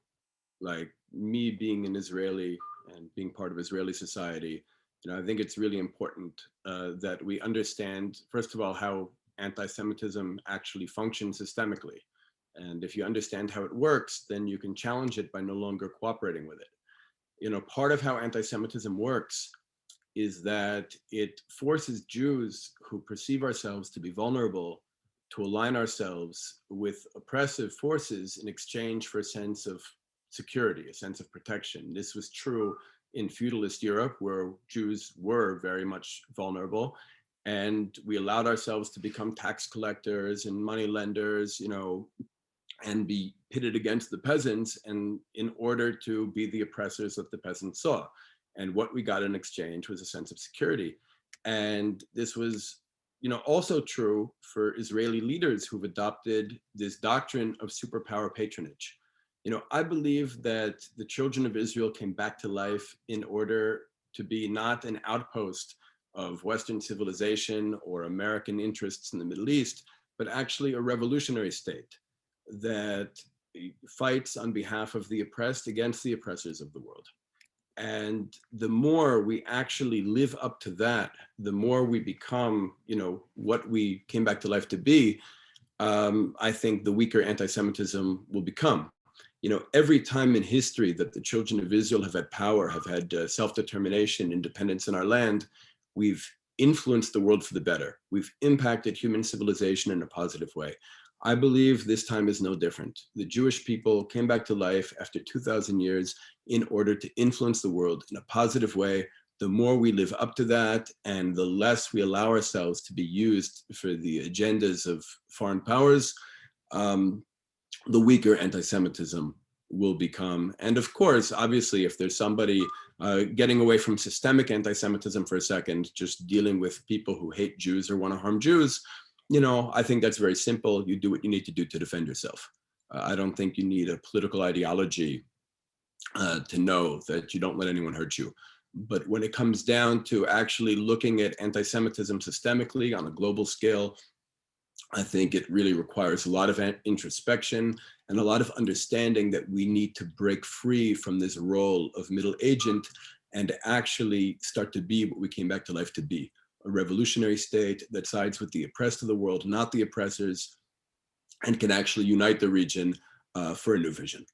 Like me being an Israeli and being part of Israeli society, I think it's really important that we understand, first of all, how anti-Semitism actually functions systemically. And if you understand how it works, then you can challenge it by no longer cooperating with it. Part of how anti-Semitism works is that it forces Jews who perceive ourselves to be vulnerable to align ourselves with oppressive forces in exchange for a sense of security, a sense of protection. This was true in feudalist Europe, where Jews were very much vulnerable, and we allowed ourselves to become tax collectors and money lenders, and be pitted against the peasants, and in order to be the oppressors that the peasants saw. And what we got in exchange was a sense of security. And this was also true for Israeli leaders who've adopted this doctrine of superpower patronage. I believe that the children of Israel came back to life in order to be not an outpost of Western civilization or American interests in the Middle East, but actually a revolutionary state that fights on behalf of the oppressed against the oppressors of the world. And the more we actually live up to that, the more we become, what we came back to life to be, I think the weaker anti-Semitism will become. Every time in history that the children of Israel have had power, have had self-determination, independence in our land, we've influenced the world for the better. We've impacted human civilization in a positive way. I believe this time is no different. The Jewish people came back to life after 2,000 years in order to influence the world in a positive way. The more we live up to that, and the less we allow ourselves to be used for the agendas of foreign powers, the weaker anti-Semitism will become. And of course, obviously, if there's somebody getting away from systemic anti-Semitism for a second, just dealing with people who hate Jews or want to harm Jews, you know, I think that's very simple. You do what you need to do to defend yourself. I don't think you need a political ideology to know that you don't let anyone hurt you. But when it comes down to actually looking at anti-Semitism systemically on a global scale, I think it really requires a lot of introspection and a lot of understanding that we need to break free from this role of middle agent and actually start to be what we came back to life to be, a revolutionary state that sides with the oppressed of the world, not the oppressors, and can actually unite the region for a new vision.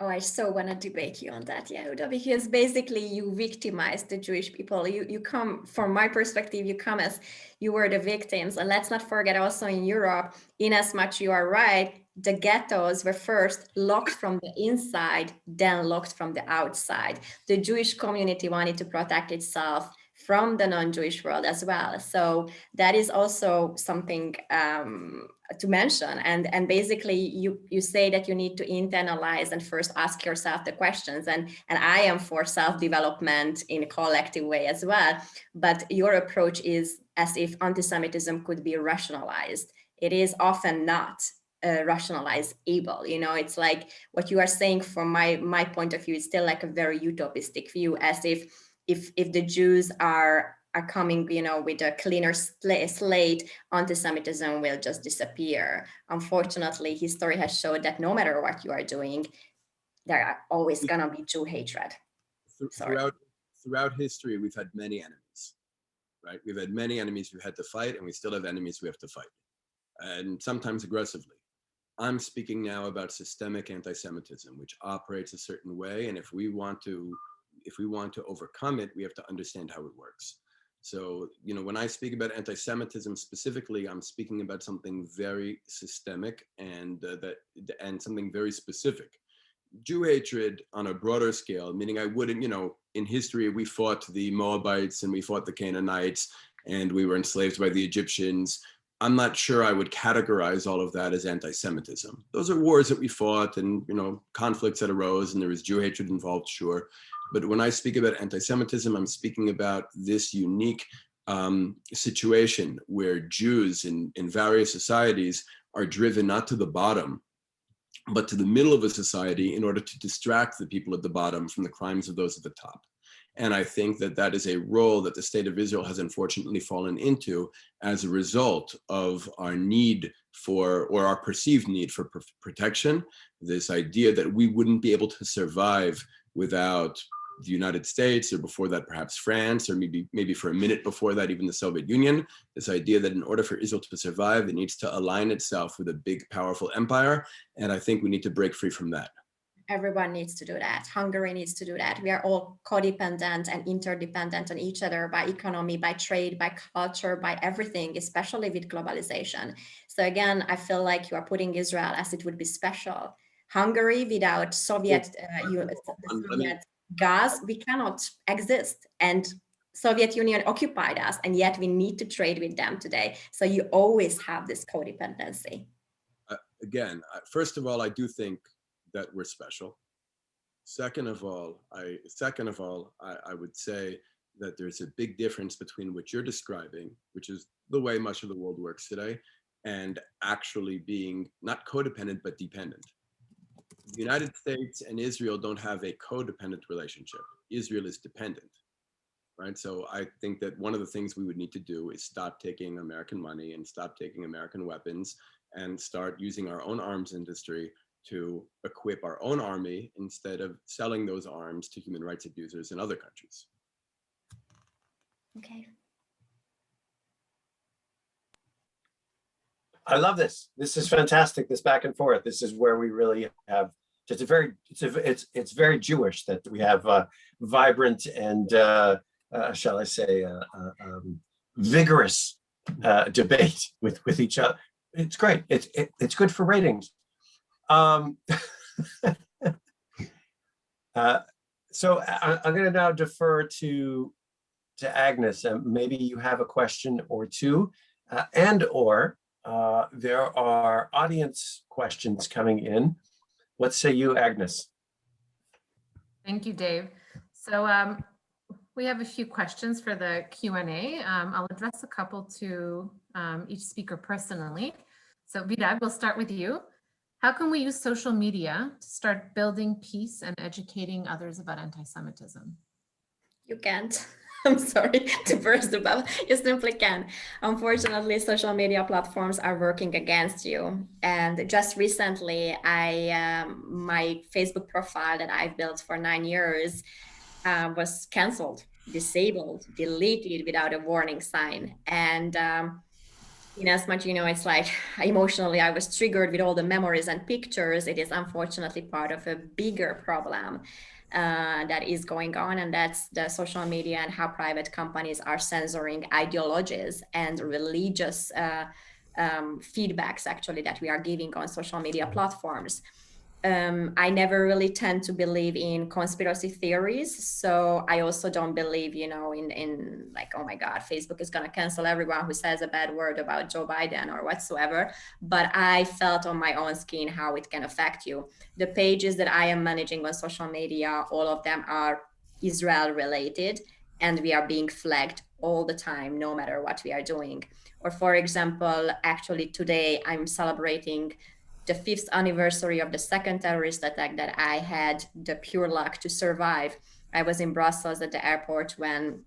Oh, I so want to debate you on that, Yehuda, because basically you victimize the Jewish people. You come, from my perspective, you come as you were the victims. And let's not forget also in Europe, in as much you are right, the ghettos were first locked from the inside, then locked from the outside. The Jewish community wanted to protect itself from the non-Jewish world as well. So that is also something to mention. And basically you say that you need to internalize and first ask yourself the questions. And I am for self-development in a collective way as well. But your approach is as if anti-Semitism could be rationalized. It is often not rationalizable. You know, it's like what you are saying from my point of view, it's still like a very utopistic view, as if the Jews are coming, you know, with a cleaner slate, anti-Semitism will just disappear. Unfortunately, history has showed that no matter what you are doing, there are always gonna be Jew hatred. Throughout history, we've had many enemies, right? We've had many enemies we've had to fight, and we still have enemies we have to fight, and sometimes aggressively. I'm speaking now about systemic anti-Semitism, which operates a certain way, and if we want to overcome it, we have to understand how it works. So, you know, when I speak about anti-Semitism specifically, I'm speaking about something very systemic and something very specific. Jew hatred on a broader scale, meaning I wouldn't, you know, in history, we fought the Moabites and we fought the Canaanites and we were enslaved by the Egyptians. I'm not sure I would categorize all of that as anti-Semitism. Those are wars that we fought and, you know, conflicts that arose and there was Jew hatred involved, sure. But when I speak about anti-Semitism, I'm speaking about this unique situation where Jews in various societies are driven not to the bottom, but to the middle of a society in order to distract the people at the bottom from the crimes of those at the top. And I think that that is a role that the state of Israel has unfortunately fallen into as a result of our need for, or our perceived need for protection, this idea that we wouldn't be able to survive without the United States, or before that perhaps France, or maybe for a minute before that even the Soviet Union, this idea that in order for Israel to survive, it needs to align itself with a big, powerful empire. And I think we need to break free from that. Everyone needs to do that. Hungary needs to do that. We are all codependent and interdependent on each other by economy, by trade, by culture, by everything, especially with globalization. So again, I feel like you are putting Israel as it would be special. Hungary without Soviet gas, we cannot exist. And Soviet Union occupied us, and yet we need to trade with them today. So you always have this codependency. Again, first of all, I do think that we're special. Second of all, I would say that there's a big difference between what you're describing, which is the way much of the world works today, and actually being not codependent, but dependent. The United States and Israel don't have a codependent relationship. Israel is dependent, right? So I think that one of the things we would need to do is stop taking American money and stop taking American weapons and start using our own arms industry to equip our own army instead of selling those arms to human rights abusers in other countries. Okay. I love this. This is fantastic. This back and forth. This is where we really have just it's very Jewish that we have vibrant and shall I say vigorous debate with each other. It's great. It's good for ratings. So I'm going to now defer to Agnes. Maybe you have a question or two, and or There are audience questions coming in. What say you, Agnes? Thank you, Dave. So we have a few questions for the Q&A. I'll address a couple to each speaker personally. So Virag, we'll start with you. How can we use social media to start building peace and educating others about anti-Semitism? You can't. I'm sorry to burst the bubble. You simply can. Unfortunately, social media platforms are working against you. And just recently, my Facebook profile that I've built for 9 years was canceled, disabled, deleted without a warning sign. And in as much, it's like emotionally I was triggered with all the memories and pictures. It is unfortunately part of a bigger problem that is going on, and that's the social media and how private companies are censoring ideologies and religious feedbacks actually that we are giving on social media platforms. I never really tend to believe in conspiracy theories. So I also don't believe, in like, oh my God, Facebook is going to cancel everyone who says a bad word about Joe Biden or whatsoever. But I felt on my own skin how it can affect you. The pages that I am managing on social media, all of them are Israel related, and we are being flagged all the time, no matter what we are doing. Or for example, actually today I'm celebrating the 5th anniversary of the second terrorist attack that I had the pure luck to survive. I was in Brussels at the airport when,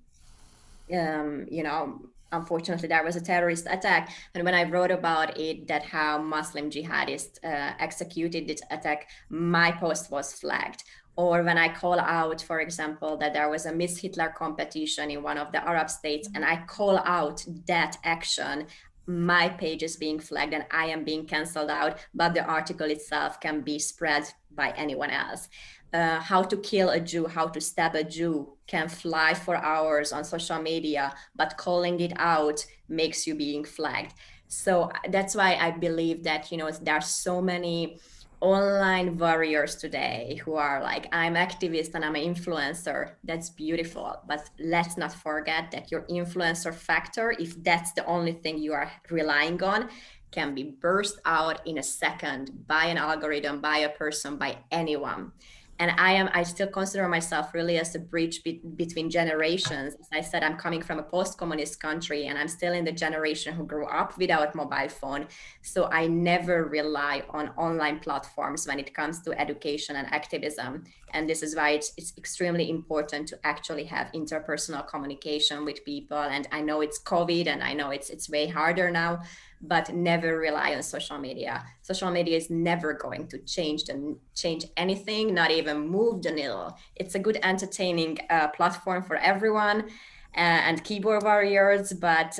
unfortunately there was a terrorist attack. And when I wrote about it, that how Muslim jihadists executed this attack, my post was flagged. Or when I call out, for example, that there was a Miss Hitler competition in one of the Arab states, and I call out that action, my page is being flagged and I am being canceled out, but the article itself can be spread by anyone else. How to kill a Jew, how to stab a Jew can fly for hours on social media, but calling it out makes you being flagged. So that's why I believe that, there are so many online warriors today who are like, I'm activist and I'm an influencer. That's beautiful, but let's not forget that your influencer factor, if that's the only thing you are relying on, can be burst out in a second by an algorithm, by a person, by anyone. And I still consider myself really as a bridge between generations. As I said, I'm coming from a post-communist country and I'm still in the generation who grew up without mobile phone. So I never rely on online platforms when it comes to education and activism. And this is why it's extremely important to actually have interpersonal communication with people. And I know it's COVID and I know it's way harder now, but never rely on social media. Social media is never going to change anything, not even move the needle. It's a good entertaining platform for everyone and keyboard warriors, but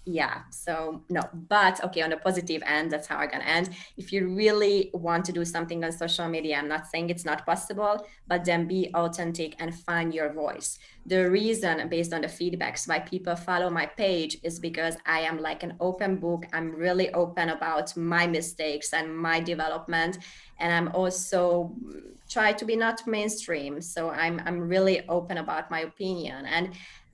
yeah, so no, but okay, on the positive end, that's how I'm gonna end. If you really want to do something on social media, I'm not saying it's not possible, but then be authentic and find your voice. The reason, based on the feedbacks, why people follow my page is because I am like an open book. I'm really open about my mistakes and my development. And I'm also try to be not mainstream. So I'm really open about my opinion.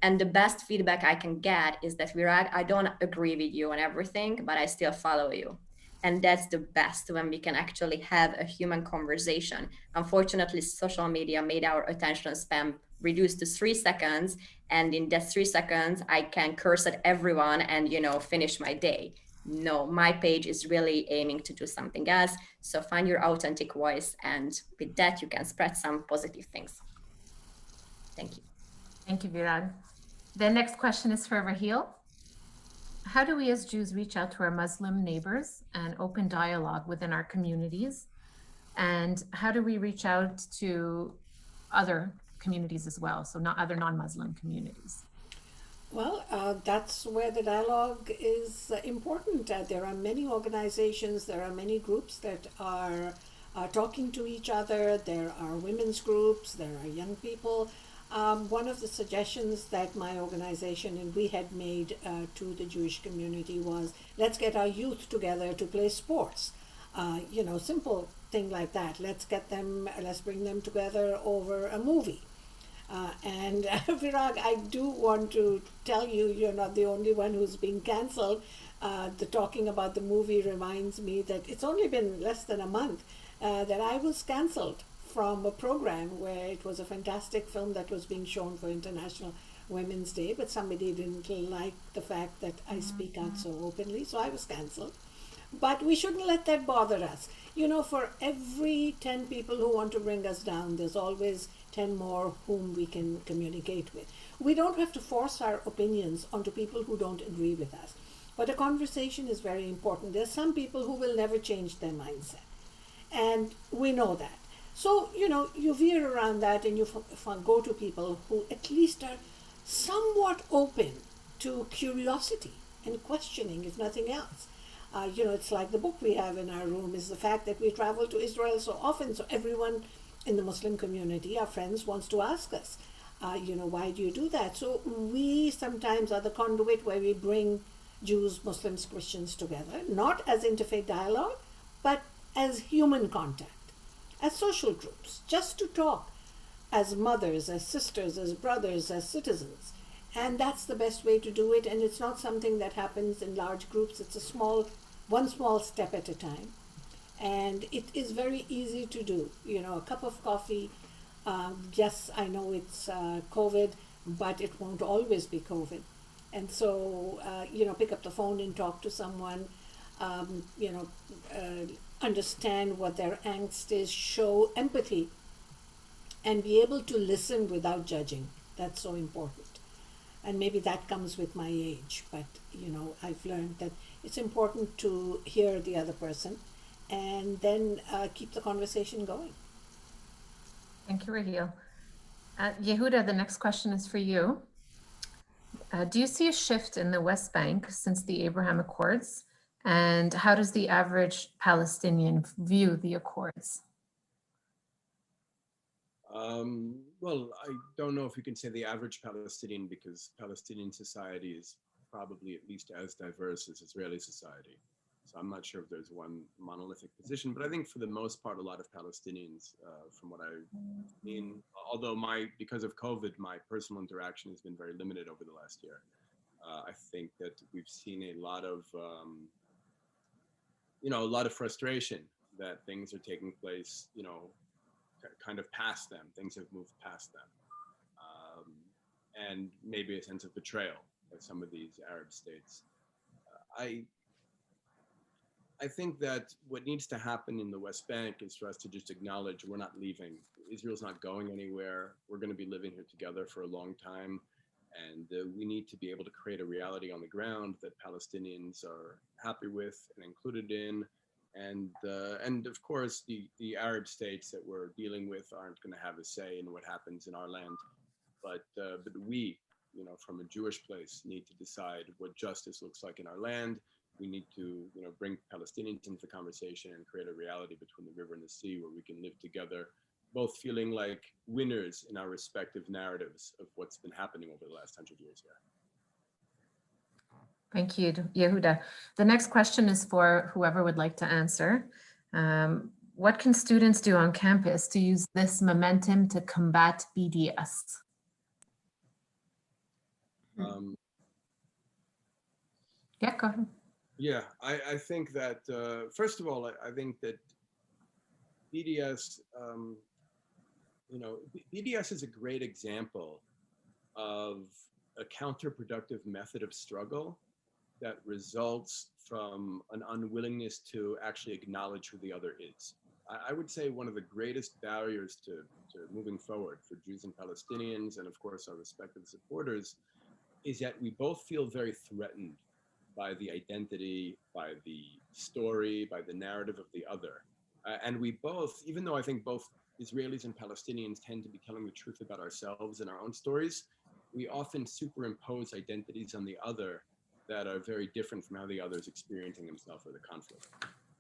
And the best feedback I can get is that, Virag, I don't agree with you on everything, but I still follow you. And that's the best, when we can actually have a human conversation. Unfortunately, social media made our attention span reduced to 3 seconds. And in that 3 seconds, I can curse at everyone and, finish my day. No, my page is really aiming to do something else. So find your authentic voice. And with that, you can spread some positive things. Thank you. Thank you, Virag. The next question is for Raheel. How do we as Jews reach out to our Muslim neighbors and open dialogue within our communities? And how do we reach out to other communities as well? So not other non-Muslim communities. Well, that's where the dialogue is important. There are many organizations, there are many groups that are talking to each other. There are women's groups, there are young people. One of the suggestions that my organization and we had made to the Jewish community was, let's get our youth together to play sports. Simple thing like that. Let's bring them together over a movie. And Virag, I do want to tell you, you're not the only one who's being cancelled. The talking about the movie reminds me that it's only been less than a month that I was cancelled from a program where it was a fantastic film that was being shown for International Women's Day, but somebody didn't like the fact that I speak out so openly, so I was cancelled. But we shouldn't let that bother us. You know, for every 10 people who want to bring us down, there's always 10 more whom we can communicate with. We don't have to force our opinions onto people who don't agree with us. But a conversation is very important. There's some people who will never change their mindset. And we know that. So, you know, you veer around that and you go to people who at least are somewhat open to curiosity and questioning, if nothing else. You know, it's like the book we have in our room is the fact that we travel to Israel so often. So everyone in the Muslim community, our friends, wants to ask us, you know, why do you do that? So we sometimes are the conduit where we bring Jews, Muslims, Christians together, not as interfaith dialogue, but as human contact, as social groups, just to talk as mothers, as sisters, as brothers, as citizens. And that's the best way to do it. And it's not something that happens in large groups. It's one small step at a time. And it is very easy to do. You know, a cup of coffee. Yes, I know it's COVID, but it won't always be COVID. And so, you know, pick up the phone and talk to someone, you know, understand what their angst is, show empathy, and be able to listen without judging. That's so important. And maybe that comes with my age, but, you know, I've learned that it's important to hear the other person and then keep the conversation going. Thank you, Raheel. Yehuda, the next question is for you. Do you see a shift in the West Bank since the Abraham Accords? And how does the average Palestinian view the Accords? Well, I don't know if you can say the average Palestinian, because Palestinian society is probably at least as diverse as Israeli society. So I'm not sure if there's one monolithic position, but I think for the most part, a lot of Palestinians, from what I've seen, although because of COVID, my personal interaction has been very limited over the last year. I think that we've seen a lot of, you know, a lot of frustration that things are taking place, you know, kind of past them. Things have moved past them. And maybe a sense of betrayal by some of these Arab states. I think that what needs to happen in the West Bank is for us to just acknowledge we're not leaving. Israel's not going anywhere. We're going to be living here together for a long time. And we need to be able to create a reality on the ground that Palestinians are happy with and included in. And of course, the Arab states that we're dealing with aren't going to have a say in what happens in our land. But we, you know, from a Jewish place, need to decide what justice looks like in our land. We need to, you know, bring Palestinians into the conversation and create a reality between the river and the sea where we can live together, both feeling like winners in our respective narratives of what's been happening over the last 100 years here. Thank you, Yehuda. The next question is for whoever would like to answer. What can students do on campus to use this momentum to combat BDS? Yeah, go ahead. Yeah, I think that, first of all, I think that BDS, you know, BDS is a great example of a counterproductive method of struggle that results from an unwillingness to actually acknowledge who the other is. I would say one of the greatest barriers to moving forward for Jews and Palestinians, and of course our respective supporters, is that we both feel very threatened by the identity, by the story, by the narrative of the other. And we both, even though I think both Israelis and Palestinians tend to be telling the truth about ourselves and our own stories, we often superimpose identities on the other that are very different from how the other is experiencing himself or the conflict.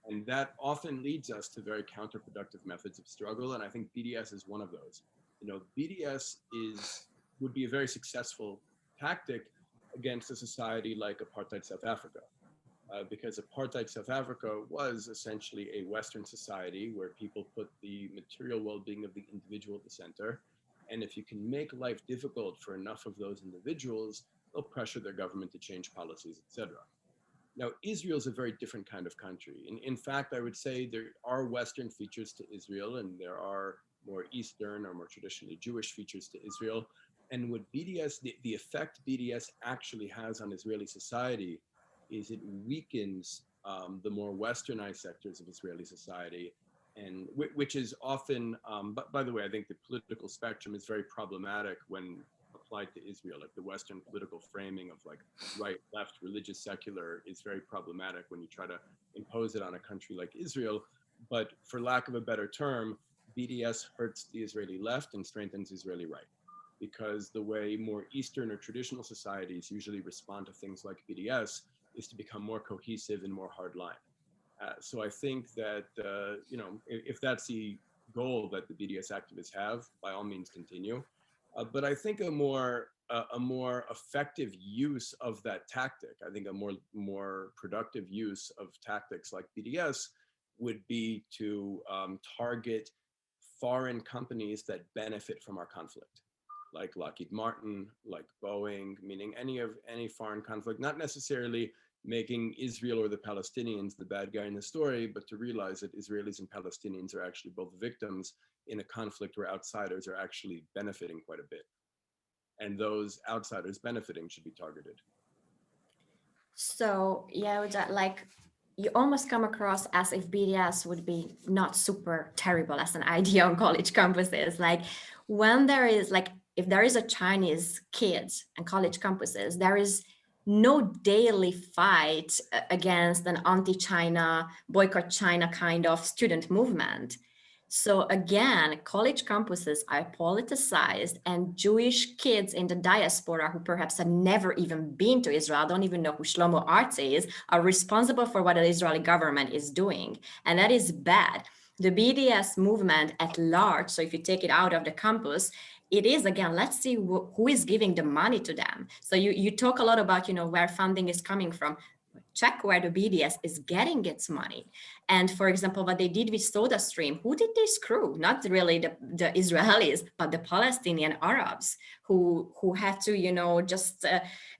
And that often leads us to very counterproductive methods of struggle. And I think BDS is one of those. You know, BDS would be a very successful tactic against a society like apartheid South Africa. Because apartheid South Africa was essentially a Western society where people put the material well-being of the individual at the center. And if you can make life difficult for enough of those individuals, they'll pressure their government to change policies, etc. Now, Israel's a very different kind of country. In fact, I would say there are Western features to Israel, and there are more Eastern or more traditionally Jewish features to Israel. And what BDS, the effect BDS actually has on Israeli society is it weakens the more westernized sectors of Israeli society, and which is often, but by the way, I think the political spectrum is very problematic when applied to Israel. Like the Western political framing of like right, left, religious, secular is very problematic when you try to impose it on a country like Israel. But for lack of a better term, BDS hurts the Israeli left and strengthens Israeli right, because the way more Eastern or traditional societies usually respond to things like BDS is to become more cohesive and more hardline. So I think that, if that's the goal that the BDS activists have, by all means continue. But I think a more effective use of that tactic, I think a more productive use of tactics like BDS would be to target foreign companies that benefit from our conflict, like Lockheed Martin, like Boeing, meaning any foreign conflict, not necessarily making Israel or the Palestinians the bad guy in the story, but to realize that Israelis and Palestinians are actually both victims in a conflict where outsiders are actually benefiting quite a bit. And those outsiders benefiting should be targeted. So yeah, like you almost come across as if BDS would be not super terrible as an idea on college campuses. Like when there is like, if there is a Chinese kid on college campuses, there is no daily fight against an anti-China, boycott China kind of student movement. So again, college campuses are politicized, and Jewish kids in the diaspora who perhaps have never even been to Israel, don't even know who Shlomo Artz is, are responsible for what the Israeli government is doing. And that is bad. The BDS movement at large, so if you take it out of the campus, it is, again, let's see who is giving the money to them. So you talk a lot about, where funding is coming from. Check where the BDS is getting its money. And for example, what they did with SodaStream, who did they screw? Not really the Israelis, but the Palestinian Arabs who had to, just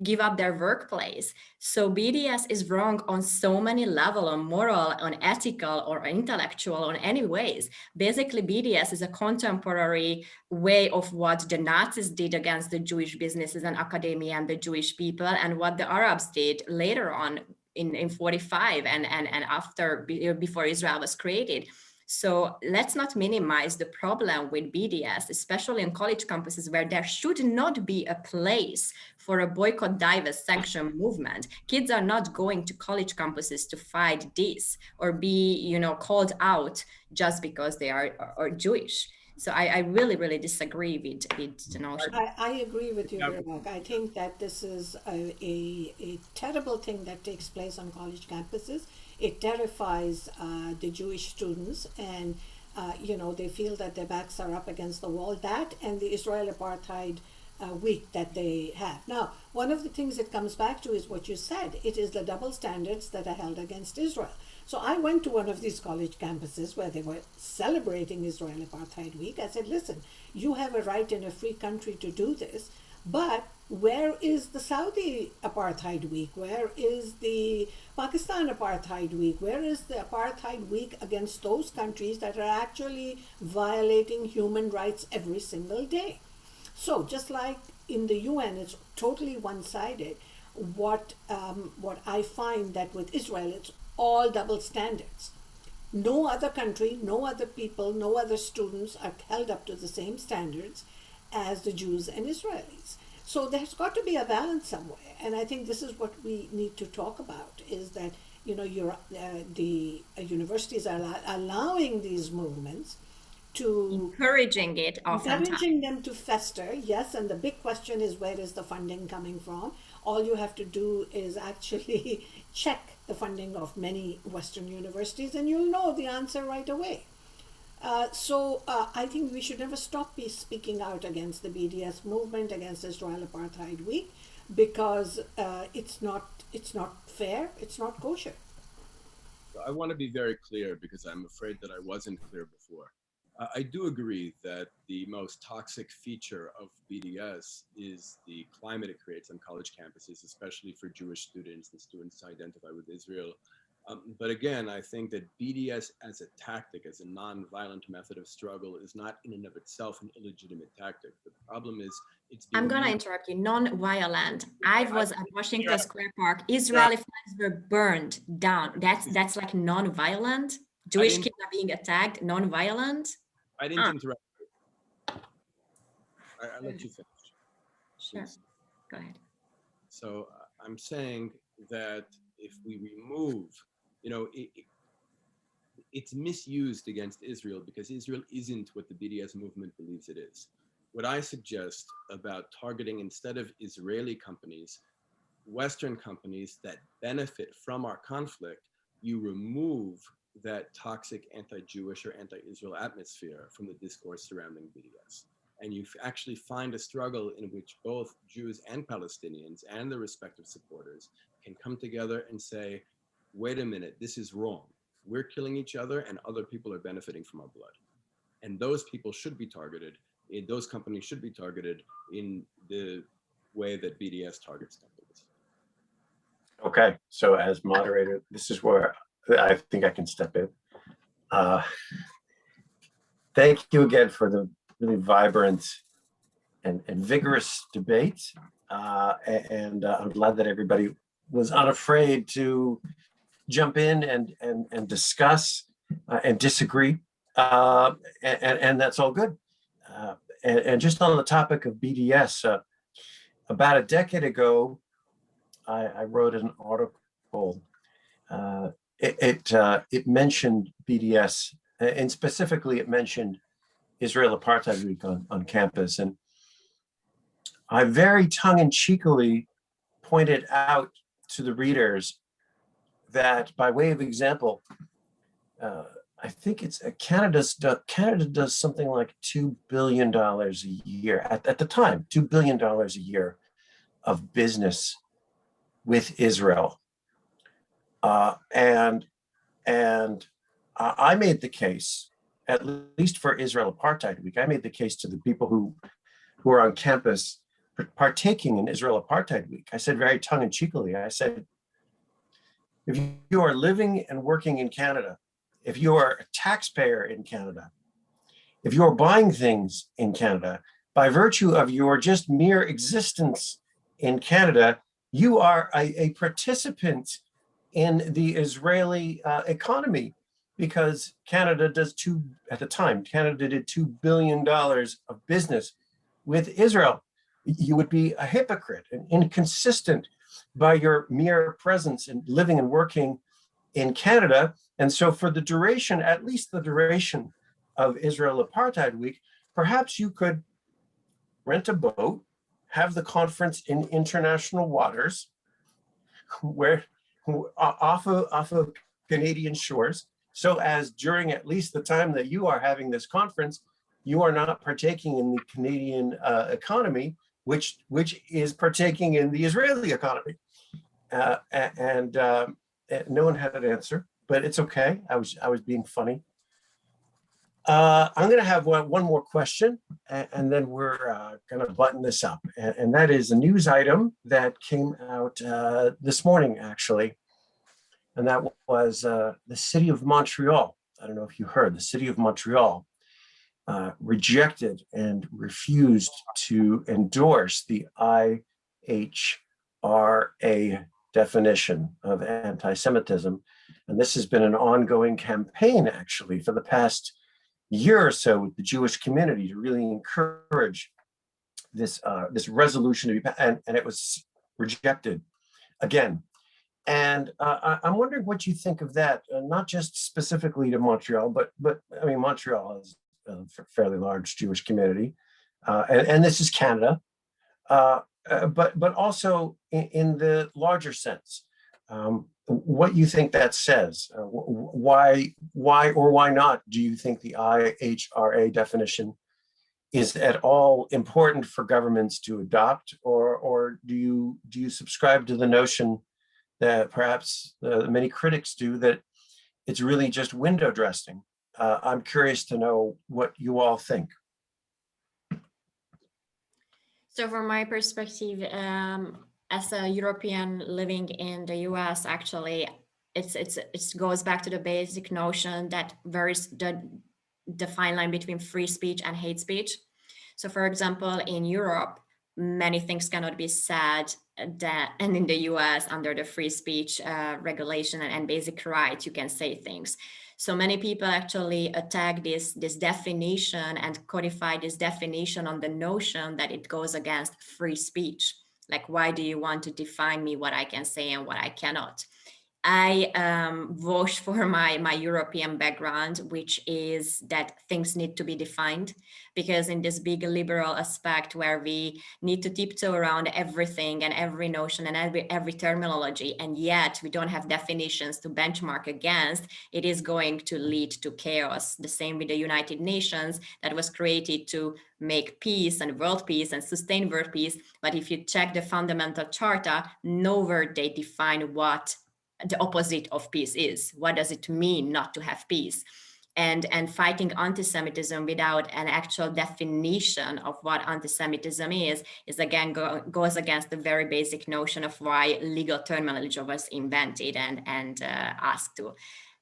give up their workplace. So BDS is wrong on so many levels, on moral, on ethical, or intellectual, on any ways. Basically, BDS is a contemporary way of what the Nazis did against the Jewish businesses and academia and the Jewish people, and what the Arabs did later on in 45 and after, before Israel was created. So let's not minimize the problem with BDS, especially on college campuses where there should not be a place for a boycott, divest, sanction movement. Kids are not going to college campuses to fight this or be, called out just because they are Jewish. So I really, really disagree with the notion. I agree with you, Veronica. I think that this is a terrible thing that takes place on college campuses. It terrifies the Jewish students, and they feel that their backs are up against the wall. That and the Israel apartheid week that they have. Now, one of the things it comes back to is what you said. It is the double standards that are held against Israel. So I went to one of these college campuses where they were celebrating Israel Apartheid Week. I said, listen, you have a right in a free country to do this, but where is the Saudi Apartheid Week? Where is the Pakistan Apartheid Week? Where is the Apartheid Week against those countries that are actually violating human rights every single day? So just like in the UN, it's totally one-sided. What I find that with Israel, it's all double standards. No other country, no other people, no other students are held up to the same standards as the Jews and Israelis. So there's got to be a balance somewhere. And I think this is what we need to talk about, is that, the universities are allowing these movements to... Encouraging it oftentimes. Encouraging them to fester, yes. And the big question is, where is the funding coming from? All you have to do is actually check the funding of many Western universities, and you'll know the answer right away. So I think we should never stop speaking out against the BDS movement, against Israel Apartheid Week, because it's not fair, it's not kosher. I want to be very clear, because I'm afraid that I wasn't clear before. I do agree that the most toxic feature of BDS is the climate it creates on college campuses, especially for Jewish students and students who identify with Israel. But again, I think that BDS as a tactic, as a non-violent method of struggle, is not in and of itself an illegitimate tactic. The problem is it's being I'm gonna used. interrupt you. Non-violent. I was at Washington Yeah. Square Park. Israeli flags were burned down. That's like non-violent. Jewish didn't- kids are being attacked. Non-violent. I didn't interrupt. I'll let you finish, Sure. please. Go ahead. So I'm saying that if we remove, it's misused against Israel because Israel isn't what the BDS movement believes it is. What I suggest about targeting, instead of Israeli companies, Western companies that benefit from our conflict, you remove that toxic anti-Jewish or anti-Israel atmosphere from the discourse surrounding BDS. And you actually find a struggle in which both Jews and Palestinians and their respective supporters can come together and say, wait a minute, this is wrong. We're killing each other and other people are benefiting from our blood. And those people should be targeted, those companies should be targeted in the way that BDS targets companies. Okay, so as moderator, this is where I think I can step in. Thank you again for the really vibrant and vigorous debate. And I'm glad that everybody was unafraid to jump in and discuss and disagree. And that's all good. And just on the topic of BDS, about a decade ago, I wrote an article. It mentioned BDS, and specifically it mentioned Israel Apartheid Week on campus. And I very tongue-in-cheekily pointed out to the readers that, by way of example, I think it's Canada does something like $2 billion a year at the time, $2 billion a year of business with Israel. And I made the case, at least for Israel Apartheid Week, I made the case to the people who are on campus partaking in Israel Apartheid Week. I said very tongue-in-cheekily, I said, if you are living and working in Canada, if you are a taxpayer in Canada, if you are buying things in Canada, by virtue of your just mere existence in Canada, you are a participant in the Israeli economy, because Canada at the time, Canada did $2 billion of business with Israel. You would be a hypocrite and inconsistent by your mere presence and living and working in Canada. And so for the duration, at least the duration of Israel Apartheid Week, perhaps you could rent a boat, have the conference in international waters, where off of Canadian shores, so as during at least the time that you are having this conference, you are not partaking in the Canadian economy, which is partaking in the Israeli economy. And no one had an answer, but it's okay. I was being funny. I'm going to have one more question, and then we're going to button this up. And that is a news item that came out this morning, actually. And that was the city of Montreal. I don't know if you heard, the city of Montreal rejected and refused to endorse the IHRA definition of anti-Semitism. And this has been an ongoing campaign, actually, for the past year or so with the Jewish community to really encourage this resolution to be passed, and it was rejected again. And I'm wondering what you think of that, not just specifically to Montreal, but I mean, Montreal is a fairly large Jewish community, and this is Canada, but also in the larger sense. What you think that says? Why or why not do you think the IHRA definition is at all important for governments to adopt, or do you subscribe to the notion that perhaps many critics do, that it's really just window dressing I'm curious to know what you all think. So from my perspective, as a European living in the US, actually, it goes back to the basic notion that there is the fine line between free speech and hate speech. So for example, in Europe, many things cannot be said and in the US under the free speech regulation and basic rights, you can say things. So many people actually attack this definition and codify this definition on the notion that it goes against free speech. Like, why do you want to define me what I can say and what I cannot? I vouch for my European background, which is that things need to be defined, because in this big liberal aspect where we need to tiptoe around everything and every notion and every terminology, and yet we don't have definitions to benchmark against, it is going to lead to chaos. The same with the United Nations that was created to make peace and world peace and sustain world peace. But if you check the fundamental charter, nowhere they define what the opposite of peace is. What does it mean not to have peace? And fighting anti-Semitism without an actual definition of what anti-Semitism is again goes against the very basic notion of why legal terminology was invented and asked to.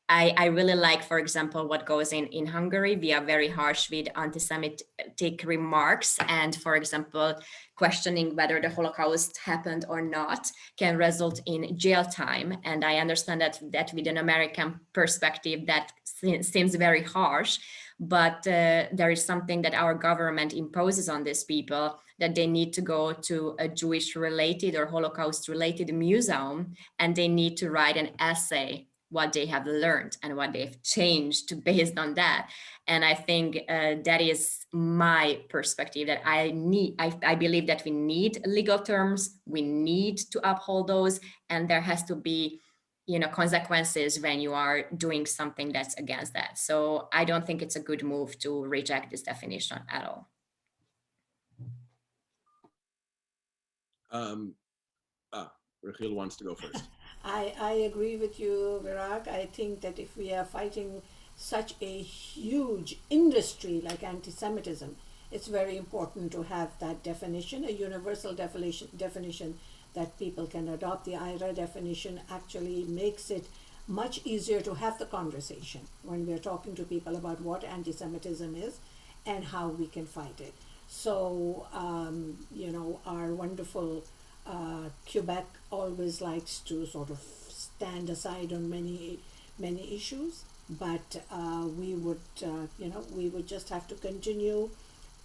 I really like, for example, what goes in Hungary. We are very harsh with anti-Semitic remarks, and for example, questioning whether the Holocaust happened or not can result in jail time. And I understand that with an American perspective, that seems very harsh, but there is something that our government imposes on these people, that they need to go to a Jewish related or Holocaust related museum, and they need to write an essay what they have learned and what they've changed based on that. And I think that is my perspective, that I believe that we need legal terms, we need to uphold those, and there has to be, consequences when you are doing something that's against that. So I don't think it's a good move to reject this definition at all. Rachel wants to go first. I agree with you, Virag. I think that if we are fighting such a huge industry like anti-Semitism, it's very important to have that definition, a universal definition that people can adopt. The IRA definition actually makes it much easier to have the conversation when we're talking to people about what anti-Semitism is and how we can fight it. So, our wonderful Quebec always likes to sort of stand aside on many issues, but we would just have to continue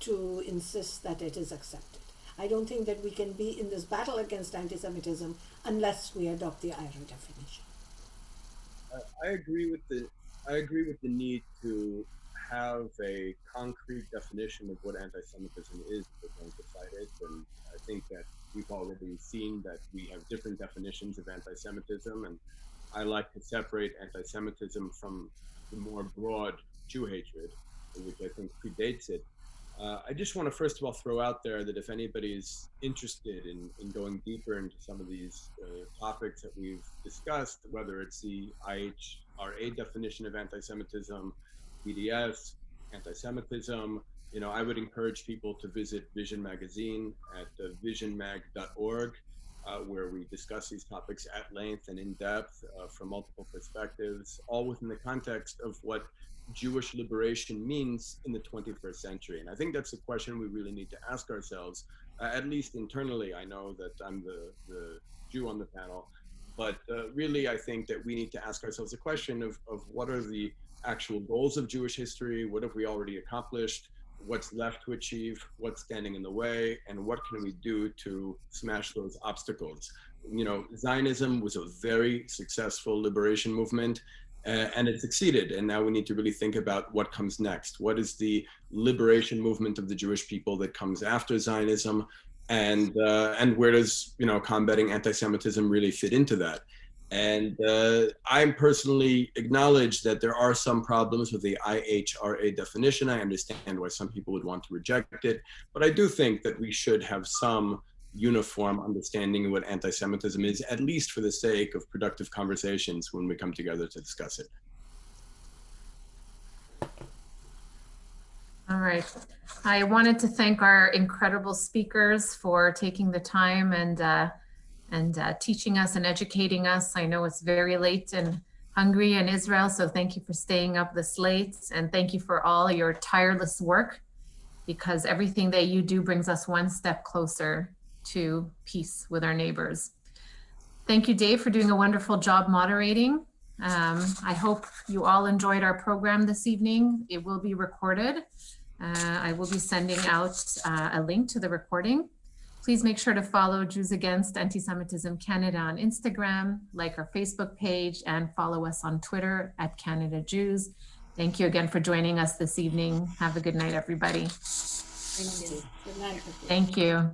to insist that it is accepted. I don't think that we can be in this battle against anti-Semitism unless we adopt the IRA definition. I agree with the need to have a concrete definition of what anti-Semitism is if we're going to fight it, and I think that we've already seen that we have different definitions of anti-Semitism, and I like to separate anti-Semitism from the more broad Jew hatred, which I think predates it. I just want to first of all throw out there that if anybody is interested in going deeper into some of these topics that we've discussed, whether it's the IHRA definition of anti-Semitism, BDS, anti-Semitism, I would encourage people to visit Vision Magazine at visionmag.org, where we discuss these topics at length and in depth from multiple perspectives, all within the context of what Jewish liberation means in the 21st century. And I think that's a question we really need to ask ourselves, at least internally. I know that I'm the Jew on the panel, but really I think that we need to ask ourselves the question of what are the actual goals of Jewish history, what have we already accomplished, what's left to achieve, what's standing in the way, and what can we do to smash those obstacles. Zionism was a very successful liberation movement, and it succeeded. And now we need to really think about what comes next. What is the liberation movement of the Jewish people that comes after Zionism, and where does combating anti-Semitism really fit into that? And I personally acknowledge that there are some problems with the IHRA definition. I understand why some people would want to reject it, but I do think that we should have some uniform understanding of what anti-Semitism is, at least for the sake of productive conversations when we come together to discuss it. All right. I wanted to thank our incredible speakers for taking the time and teaching us and educating us. I know it's very late in Hungary and Israel, so thank you for staying up this late, and thank you for all your tireless work, because everything that you do brings us one step closer to peace with our neighbors. Thank you, Dave, for doing a wonderful job moderating. I hope you all enjoyed our program this evening. It will be recorded. I will be sending out a link to the recording. Please make sure to follow Jews Against Anti-Semitism Canada on Instagram, like our Facebook page, and follow us on Twitter at Canada Jews. Thank you again for joining us this evening. Have a good night, everybody. Thank you. Good night. Thank you.